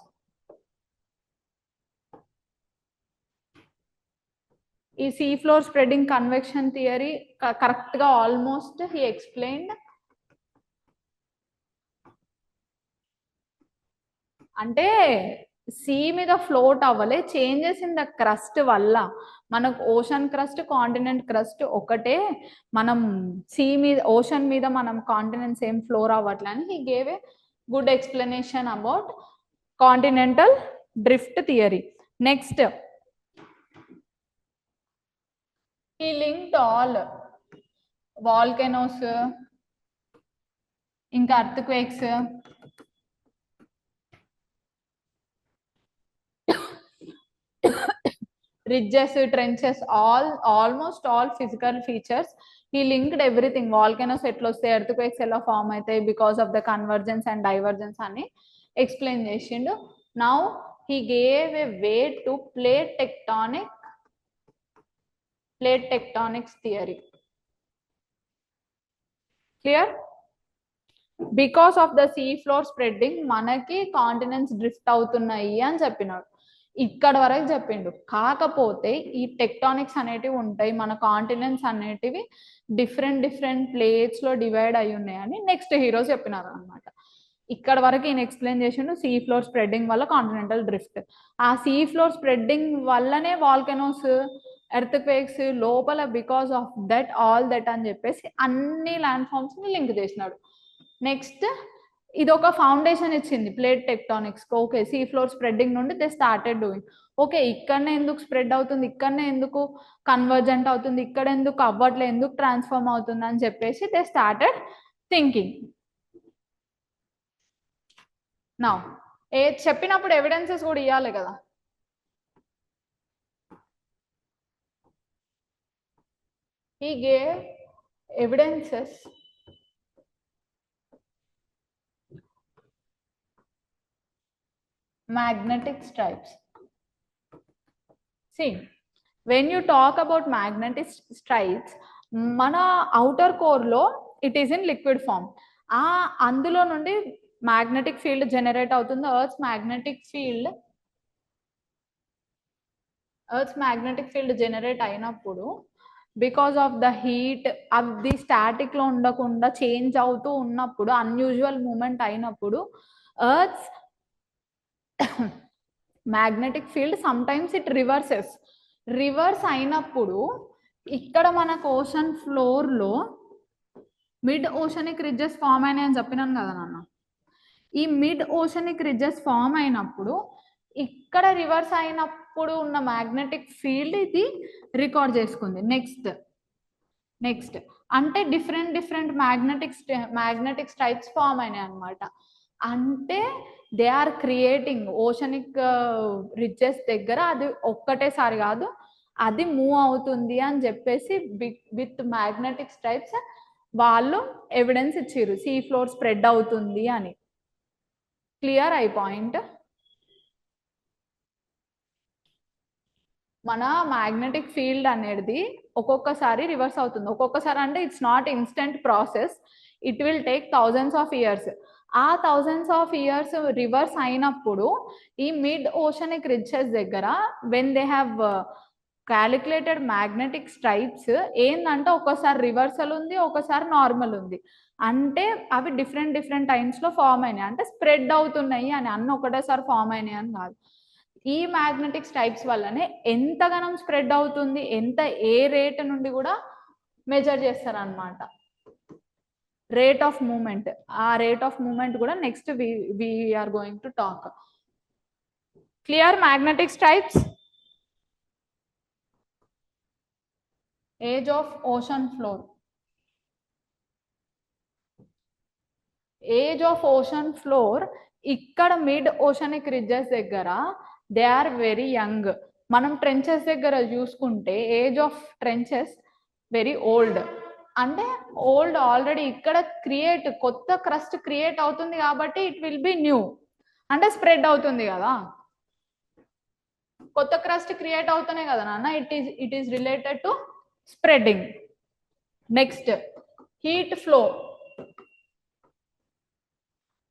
ఈ sea floor spreading convection theory correct గా ఆల్మోస్ట్ హీ ఎక్స్ప్లెయిన్డ్. అంటే సీ మీద ఫ్లోట్ అవ్వలే, చేంజెస్ ఇన్ ద క్రస్ట్ వల్ల. మనకు ఓషన్ క్రస్ట్ కాంటినెంట్ క్రస్ట్ ఒకటే, మనం సీ మీద ఓషన్ మీద మనం కాంటినెంట్స్ ఏం ఫ్లోర్ అవ్వట్లే అని he gave a good explanation about continental drift theory. Next he linked all volcanoes ఇంకా earthquakes ridges, trenches, almost all physical features. He linked everything. Volcanoes ఎట్లా వస్తాయి, earthquakes ఎలా ఫామ్ అవుతాయి because of the convergence and divergence అని explain చేసిండు. Now he gave a way to plate tectonics theory. Clear? Because of the sea floor spreading మనకి continents drift అవుతున్నాయి అని చెప్పినాడు. ఇక్కడ వరకు చెప్పిండు. కాకపోతే ఈ టెక్టానిక్స్ అనేటివి ఉంటాయి, మన కాంటినెంట్స్ అనేటివి డిఫరెంట్ ప్లేట్స్ లో డివైడ్ అయి ఉన్నాయని నెక్స్ట్ హీరో చెప్పినారు అనమాట. ఇక్కడ వరకు ఈయన ఎక్స్ప్లెయిన్ చేసిండు సీ ఫ్లోర్ స్ప్రెడ్డింగ్ వల్ల కాంటినెంటల్ డ్రిఫ్ట్. ఆ సీ ఫ్లోర్ స్ప్రెడ్డింగ్ వల్లనే వాల్కెనోస్, ఎర్త్క్వేక్స్ లోపల because of that all that అని చెప్పేసి అన్ని ల్యాండ్ ఫామ్స్ ని లింక్ చేసినాడు. నెక్స్ట్ ఇది ఒక ఫౌండేషన్ ఇచ్చింది plate tectonics. Okay, see floor spreading నుండి దే స్టార్టెడ్ డూయింగ్. ఓకే, ఇక్కడనే ఎందుకు స్ప్రెడ్ అవుతుంది, ఇక్కడనే ఎందుకు కన్వర్జెంట్ అవుతుంది, ఇక్కడ ఎందుకు అవ్వట్లే, ఎందుకు ట్రాన్స్ఫార్మ్ అవుతుంది అని చెప్పేసి దే స్టార్టెడ్ థింకింగ్. నా చెప్పినప్పుడు ఎవిడెన్సెస్ కూడా ఇవ్వాలి కదా. He gave evidences magnetic stripes. See, when you talk about magnetic stripes, mana outer core lo it is in liquid form. అందులో నుండి magnetic field generate అవుతుంది. Earth's magnetic field generate అయినప్పుడు because of the heat అది static లో ఉండకుండా change అవుతూ ఉన్నప్పుడు unusual movement అయినప్పుడు earth's magnetic field some times it reverse అయినప్పుడు ఇక్కడ మనకు ఓషన్ ఫ్లోర్ లో మిడ్ ఓషనిక్ రిడ్జెస్ ఫామ్ అయినాయి అని చెప్పినాను కదా నాన్న. ఈ మిడ్ ఓషనిక్ రిడ్జెస్ ఫామ్ అయినప్పుడు ఇక్కడ రివర్స్ అయినప్పుడు ఉన్న మ్యాగ్నెటిక్ ఫీల్డ్ ఇది రికార్డ్ చేసుకుంది. నెక్స్ట్ అంటే డిఫరెంట్ మ్యాగ్నెటిక్ స్ట్రైప్స్ ఫామ్ అయినాయి అనమాట. అంటే they are creating oceanic ridges దగ్గర అది ఒక్కటేసారి కాదు, అది మూవ్ అవుతుంది అని చెప్పేసి విత్ మ్యాగ్నెటిక్ స్ట్రైప్స్ వాళ్ళు ఎవిడెన్స్ ఇచ్చారు సీ ఫ్లోర్ స్ప్రెడ్ అవుతుంది అని. Clear I point? మన మ్యాగ్నెటిక్ ఫీల్డ్ అనేది ఒక్కొక్కసారి రివర్స్ అవుతుంది. ఒక్కొక్కసారి అంటే it's not instant process, it will take thousands of years. ఆ థౌజండ్స్ ఆఫ్ ఇయర్స్ రివర్స్ అయినప్పుడు ఈ మిడ్ ఓషనిక్ రిడ్జెస్ దగ్గర when they have calculated magnetic stripes ఏంటంటే ఒక్కోసారి రివర్సల్ ఉంది, ఒకసారి నార్మల్ ఉంది. అంటే అవి డిఫరెంట్ టైమ్స్ లో ఫామ్ అయినాయి, అంటే స్ప్రెడ్ అవుతున్నాయి అని, అన్న ఒకటేసారి ఫామ్ అయినాయి అని కాదు. ఈ మ్యాగ్నెటిక్ స్ట్రైప్స్ వల్లనే ఎంతగానం స్ప్రెడ్ అవుతుంది, ఏ రేట్ నుండి కూడా మెజర్ చేస్తారనమాట. రేట్ ఆఫ్ మూమెంట్, ఆ రేట్ ఆఫ్ మూమెంట్ కూడా next we are going to talk. Clear? Magnetic stripes, age of ocean floor. Age of ocean floor ఇక్కడ మిడ్ ఓషనిక్ రిడ్జెస్ దగ్గర they are very young. మనం trenches దగ్గర చూసుకుంటే age of trenches very old. అంటే old already ఇక్కడ కొత్త crust create అవుతుంది కాబట్టి ఇట్ విల్ బి న్యూ, అంటే స్ప్రెడ్ అవుతుంది కదా. కొత్త క్రస్ట్ క్రియేట్ అవుతున్నాయి కదా నాన్న, it is related to spreading. Next heat flow.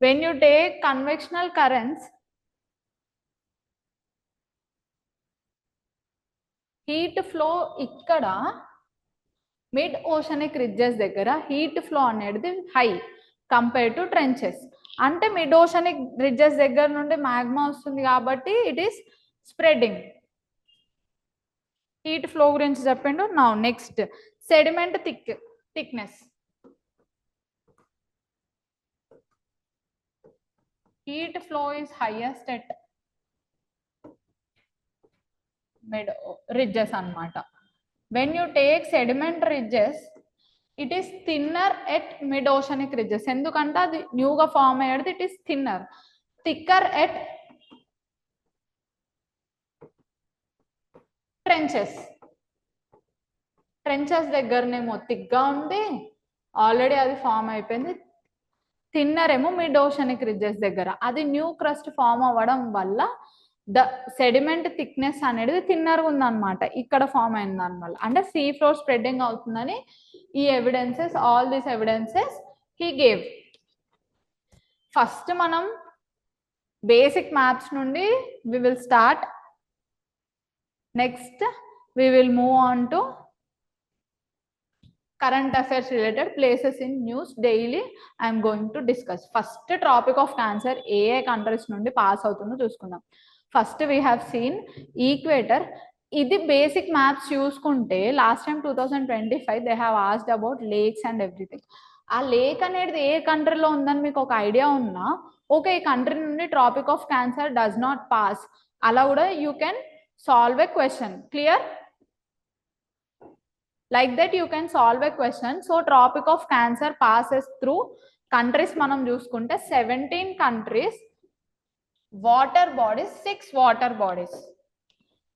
When you take convectional currents, heat flow ఇక్కడ మిడ్ ఓషనిక్ రిడ్జెస్ దగ్గర హీట్ ఫ్లో అనేది హై కంపేర్ టు ట్రెంచెస్. అంటే మిడ్ ఓషనిక్ రిడ్జెస్ దగ్గర నుండి మ్యాగ్మా వస్తుంది కాబట్టి it is spreading. Heat flow గురించి చెప్పిండు. Now next sediment thickness. Heat flow is highest at mid ridges anamata. When you take sediment ridges, it is thinner at mid oceanic ridges. Endukante adi new ga form ayyadi, it is thinner. Thicker at trenches దగ్గరనేమో thick గా ఉంది, already అది form అయిపోయింది. Thinner ఏమో mid oceanic ridges దగ్గర, అది new crust form అవ్వడం వల్ల ద సెడిమెంట్ థిక్నెస్ అనేది థిన్నర్ ఉందన్నమాట. ఇక్కడ ఫామ్ అయిన దానివల్ల అంటే సీ ఫ్లోర్ స్ప్రెడ్డింగ్ అవుతుందని ఈ evidences, all these evidences he gave. First మనం బేసిక్ మ్యాప్స్ నుండి we will start. Next we will move on to current affairs related places in news daily I am going to discuss. First tropic of cancer A countries నుండి pass అవుతుందో చూసుకుందాం. First we have seen equator. ఇది basic maps చూసుకుంటే last time 2025 they have asked about lakes and everything. ఆ lake అనేది ఏ కంట్రీలో ఉందని మీకు ఒక ఐడియా ఉన్నా, ఓకే ఈ కంట్రీ నుండి tropic of cancer does not pass, అలా కూడా you can solve a question. Clear? Like that you can solve a question. So tropic of cancer passes through countries మనం చూసుకుంటే 17 countries, water bodies 6 water bodies: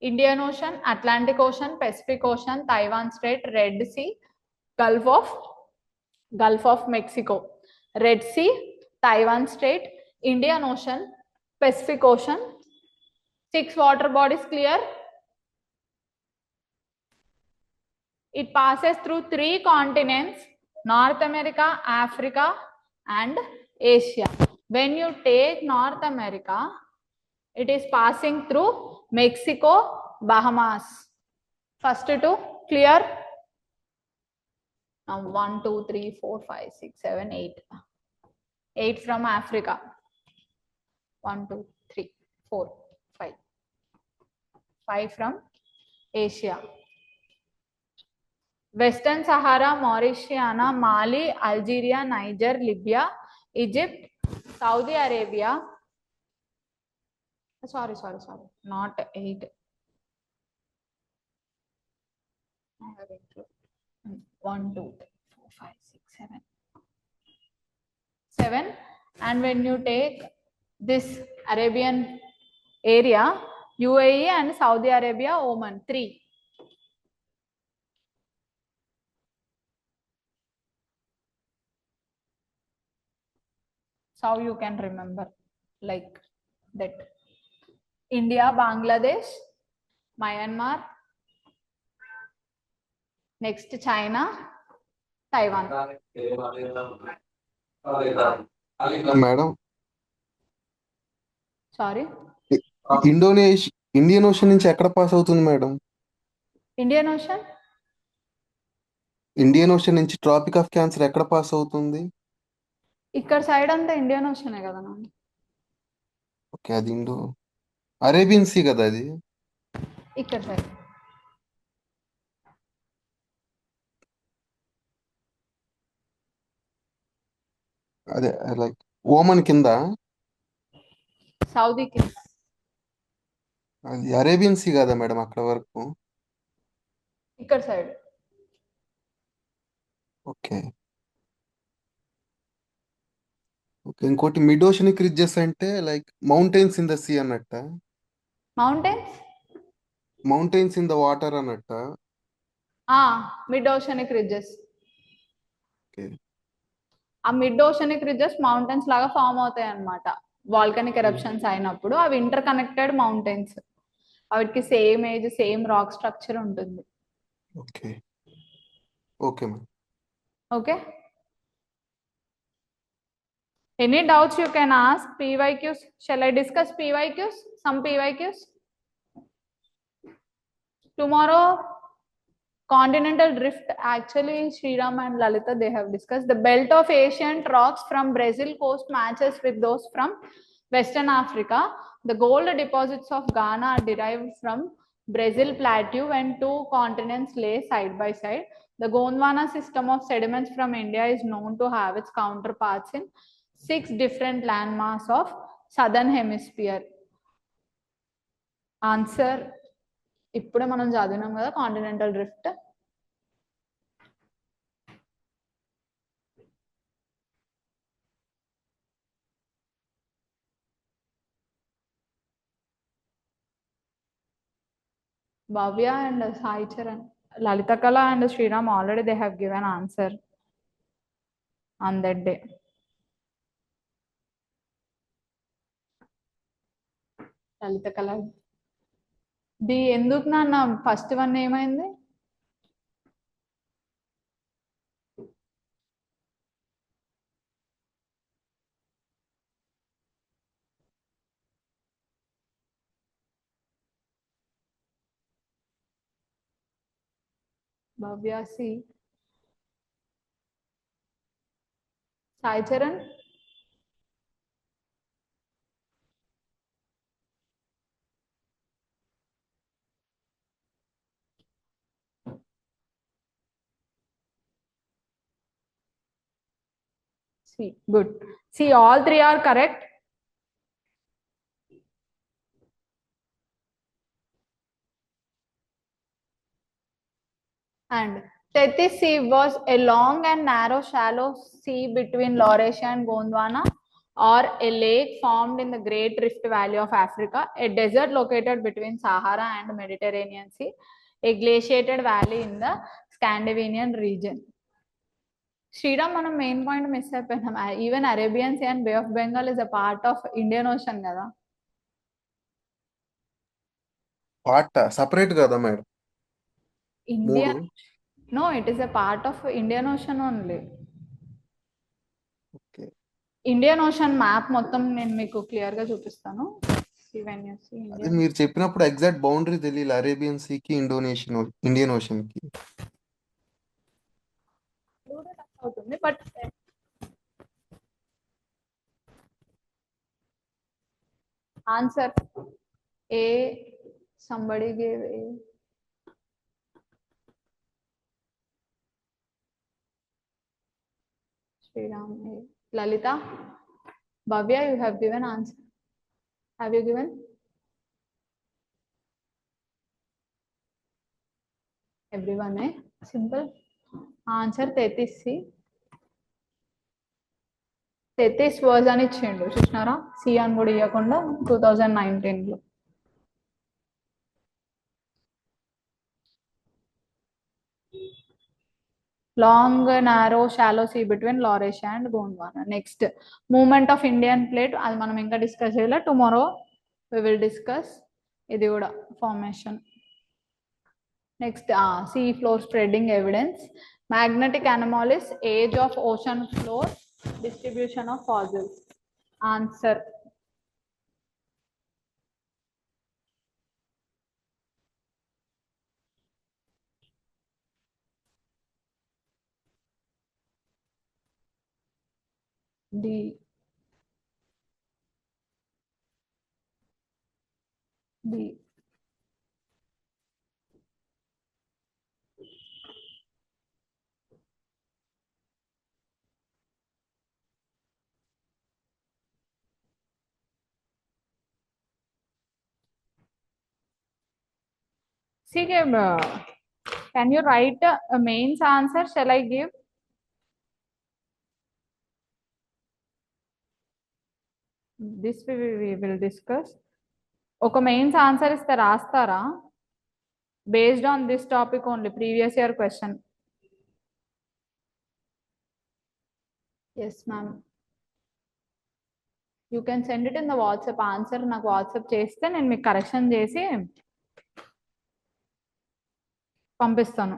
Indian Ocean, Atlantic Ocean, Pacific Ocean, Taiwan Strait, Red Sea, Gulf of Mexico. Red Sea, Taiwan Strait, Indian Ocean, Pacific Ocean, 6 water bodies, clear? It passes through 3 continents, North America, Africa, and Asia. When you take North America, it is passing through Mexico, Bahamas. First two, clear? Now 1, 2, 3, 4, 5, 6, 7, 8. 8 from Africa. 1, 2, 3, 4, 5. 5 from Asia. Western Sahara, Mauritania, Mali, Algeria, Niger, Libya, Egypt, Saudi Arabia. Sorry, not 8. 1, 2, 3, 4, 5, 6, 7. 7. And when you take this Arabian area, UAE and Saudi Arabia, Oman, 3. So you can remember like that. India, Bangladesh, Myanmar, next China, Taiwan. Madam Sorry, Indian ocean నుంచి ఎక్కడ pass అవుతుంది madam? Indian Ocean. Indian ocean నుంచి trophic of cancer ఎక్కడ pass అవుతుంది? ఇక్కడ side అంతా Indian ocean కదా నాన్న. ఓకే, అది అరేబియన్ సీ కదా అది. ఇక్కడ సైడ్ అదే లైక్ ఓమన్ కింద సౌదీ కింద. అది అరేబియన్ సీ కదా మేడం అక్కడ వరకు. ఇక్కడ సైడ్. Okay okay. ఇంకోటి మిడ్ ఓషనిక్ రిడ్జెస్ అంటే like mountains in the sea అన్నట్ట, మౌంటైన్స్ ఇన్ ద వాటర్ అన్నట్ట. Mid oceanic ridges. ఓకే ఆ మిడ్ ఓషనిక్ రిడ్జెస్ మౌంటైన్స్ లాగా ఫామ్ అవుతాయి అన్నమాట. వాల్కనిక్ ఎరప్షన్స్ అయినప్పుడు అవి ఇంటర్ కనెక్టెడ్ మౌంటైన్స్. వాటికి same age, same rock structure ఉంటుంది. Okay okay ma'am. Okay. Any doubts you can ask? PYQs. Shall I discuss PYQs? Some PYQs. Tomorrow, continental drift. Actually, Sriram and Lalita, they have discussed the belt of ancient rocks from Brazil coast matches with those from Western Africa. The gold deposits of Ghana are derived from Brazil plateau when 2 continents lay side by side. The Gondwana system of sediments from India is known to have its counterparts in 6 different landmass of southern hemisphere. Answer. ఇప్పుడే మనం చదివినాం కదా continental drift. Bhavya and Sai Charan, Lalita Kala and Sriram already they have given answer on that day. Lalita Kala. The ఎందుకు నాన్న first one ఏమైంది? Bhavya C. Sai Charan. See, good. See, all 3 are correct. And Tethys Sea was a long and narrow shallow sea between Laurasia and Gondwana, or a lake formed in the Great Rift Valley of Africa, a desert located between Sahara and Mediterranean Sea, a glaciated valley in the Scandinavian region. Sriram, మనం main point miss అయిపోయినాం. Even Arabian sea and bay of Bengal is a part of Indian ocean కదా. Part separate కదా madam? మూడు. Indian, no, it is a part of Indian ocean only. Okay. Indian ocean map మొత్తం నేను మీకు clear గా చూపిస్తాను. అదే మీరు చెప్పినప్పుడు ఎగ్జాక్ట్ బౌండరీ తెలియదు అరేబియన్ సీకి ఇండియన్ ఓషన్ కి. అవుతుంది but answer A, somebody gave A. Sriram A. Lalita, Bhavya, you have given answer. Have you given? Everyone, eh? Simple. Answer 33C. 33 was అని ఇచ్చిండు చూసినారా, సి అని కూడా ఇవ్వకుండా 2019లో. Long, narrow, shallow sea between Laurasia and Gondwana. Next, movement of Indian plate. అది మనం ఇంకా discuss చేయాలి. టుమారో we will discuss ఇది కూడా formation. Next, sea floor spreading evidence. Magnetic anomalies, age of ocean floor, distribution of fossils. Answer. D. D. See, can you write a mains answer? Shall I give? This we will discuss. ఒక mains answer ఇస్తే రాస్తారా? Based on this topic only, previous year question. Yes, ma'am. You can send it in the WhatsApp. Answer నాకు WhatsApp చేస్తే నేను మీకు correction చేసి పంపిస్తాను.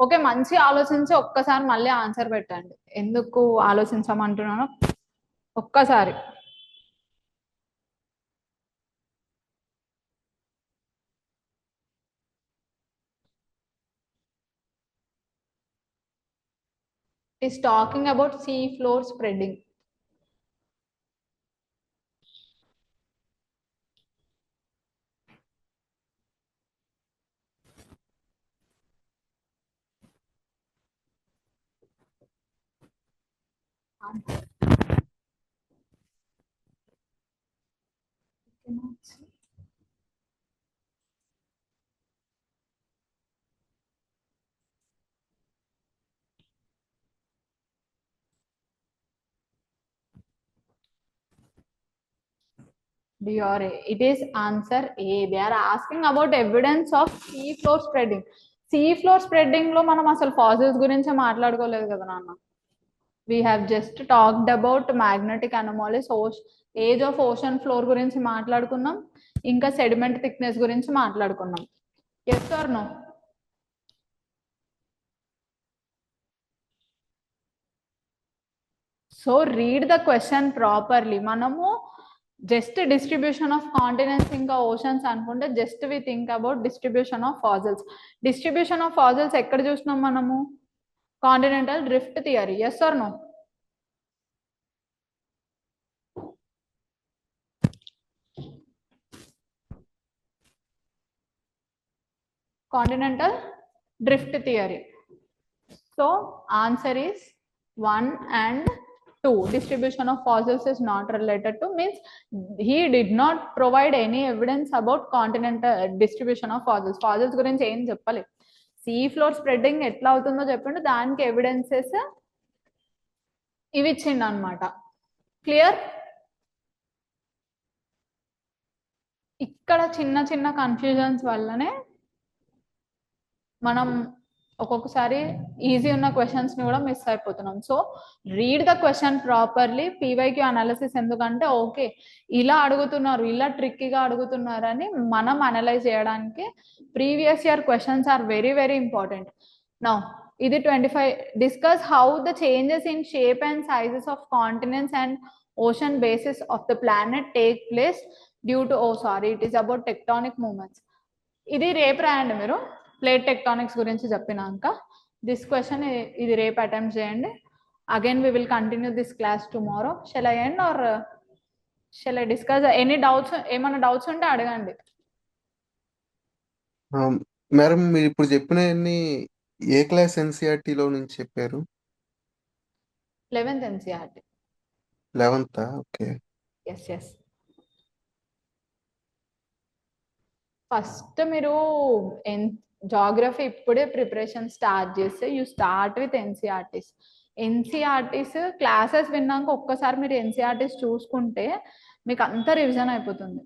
Okay, మంచి ఆలోచించి ఒక్కసారి మళ్ళీ ఆన్సర్ పెట్టండి. ఎందుకు ఆలోచించమంటున్నానో ఒక్కసారి. Is talking about sea floor spreading. D or A? It is answer A. They are asking about evidence of sea floor spreading. Sea floor spreading లో మనం అసలు ఫాసిల్స్ గురించి మాట్లాడుకోలేదు కదా నాన్న. We have just talked about magnetic anomalies, age of ocean floor గురించి మాట్లాడుకున్నాం, ఇంకా sediment thickness గురించి మాట్లాడుకున్నాం. Yes or no? So read the question properly. మనము జస్ట్ డిస్ట్రిబ్యూషన్ ఆఫ్ కాంటినెంట్స్ ఇంకా ఓషన్స్ అనుకుంటే just we think about distribution of fossils. Distribution of fossils ఎక్కడ చూసినాం మనము? Continental drift theory. Yes or no? Continental drift theory. So answer is 1 and 2. Distribution of fossils is not related to, means he did not provide any evidence about continental distribution of fossils. Fossils గురించి ఏం చెప్పాలి. See floor spreading ఎట్లా అవుతుందో చెప్పిండు, దానికి evidences ఇవి ఇచ్చిండు అనమాట. క్లియర్? ఇక్కడ చిన్న చిన్న కన్ఫ్యూజన్స్ వల్లనే మనం ఒక్కొక్కసారి ఈజీ ఉన్న క్వశ్చన్స్ని కూడా మిస్ అయిపోతున్నాం. So read the question properly. PYQ analysis ఎందుకంటే ఓకే ఇలా అడుగుతున్నారు, ఇలా ట్రిక్కీగా అడుగుతున్నారు అని మనం అనలైజ్ చేయడానికి previous year questions are very very important. Now ఇది 25. Discuss how the changes in shape and sizes of continents and ocean basins of the planet take place due to it is about tectonic movements. ఇది రేపు రాయండి మీరు plate tectonics గురించి చెప్పినాక. This question ఇది రేపు attempt చేయండి. Again we will continue this class tomorrow. Shall I end or shall I discuss any doubts? ఏమైనా డౌట్స్ ఉంటే అడగండి. మేడం మీరు ఇప్పుడు చెప్పినవన్నీ ఏ క్లాస్ ఎన్సీఆర్టీలో నుంచి చెప్పారు? 11th NCERT. 11th. Okay. Yes. First మీరు జాగ్రఫీ ఇప్పుడే ప్రిపరేషన్ స్టార్ట్ చేస్తే you start with NCERTs. NCERTs classes విన్నాక ఒక్కసారి మీరు ఎన్సీఆర్టీస్ చూసుకుంటే మీకు అంత రివిజన్ అయిపోతుంది.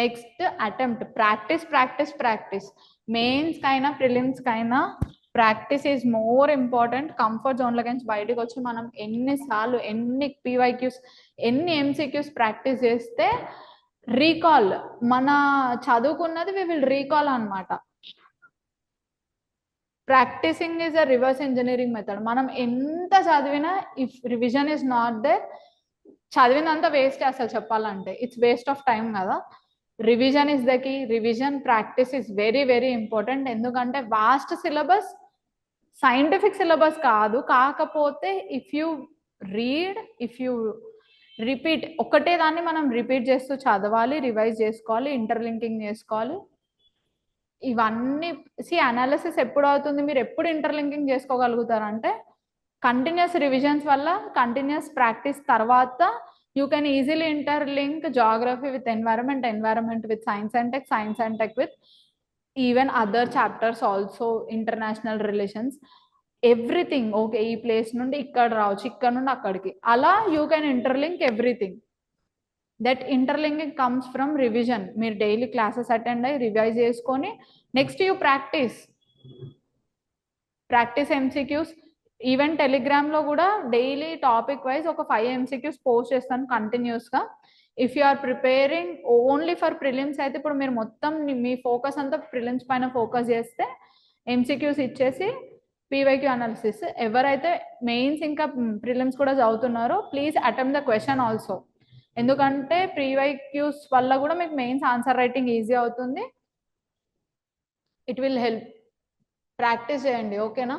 Next attempt practice. మెయిన్స్ కైనా ప్రిలిమ్స్ కైనా practice is more important. Comfort జోన్లో నుంచి బయటకు వచ్చి మనం ఎన్నిసార్లు ఎన్ని పీవైక్యూస్ ఎన్ని ఎంసీక్యూస్ ప్రాక్టీస్ చేస్తే రీకాల్ మన చదువుకున్నది వి విల్ రీకాల్ అనమాట. Practising is a reverse engineering method. మనం ఎంత చదివినా if revision is not there చదివినంత వేస్ట్ అసలు చెప్పాలంటే. ఇట్స్ వేస్ట్ ఆఫ్ టైం కదా. Revision is the key. Revision practice is very very important. ఎందుకంటే వాస్ట్ సిలబస్ సైంటిఫిక్ సిలబస్ కాదు, కాకపోతే if you read if you repeat ఒకటే దాన్ని మనం రిపీట్ చేస్తూ చదవాలి, రివైజ్ చేసుకోవాలి, ఇంటర్లింకింగ్ చేసుకోవాలి. ఇవన్నీ అనాలిసిస్ ఎప్పుడు అవుతుంది, మీరు ఎప్పుడు ఇంటర్లింకింగ్ చేసుకోగలుగుతారంటే కంటిన్యూస్ రివిజన్స్ వల్ల, కంటిన్యూస్ ప్రాక్టీస్ తర్వాత you can easily interlink geography with environment with science and tech with even other chapters also, international relations, everything. Okay, ee place nundi ikkada raavochu, ikkada nundi akkadiki, ala you can interlink everything. That interlinking comes from revision. Meer daily classes attend ayi revise cheskoni next you practice MCQs. Even టెలిగ్రామ్లో కూడా daily topic wise ఒక 5 MCQs post చేస్తాను కంటిన్యూస్గా. If you are preparing only for prelims అయితే ఇప్పుడు మీరు మొత్తం మీ ఫోకస్ అంతా ప్రిలిమ్స్ పైన ఫోకస్ చేస్తే MCQs ఇచ్చేసి పీవైక్యూ అనాలిసిస్. ఎవరైతే మెయిన్స్ ఇంకా ప్రిలిమ్స్ కూడా చదువుతున్నారో please attempt the question also. ఎందుకంటే పీవైక్యూస్ వల్ల కూడా మీకు మెయిన్స్ ఆన్సర్ రైటింగ్ ఈజీ అవుతుంది. It will help. ప్రాక్టీస్ చేయండి. ఓకేనా?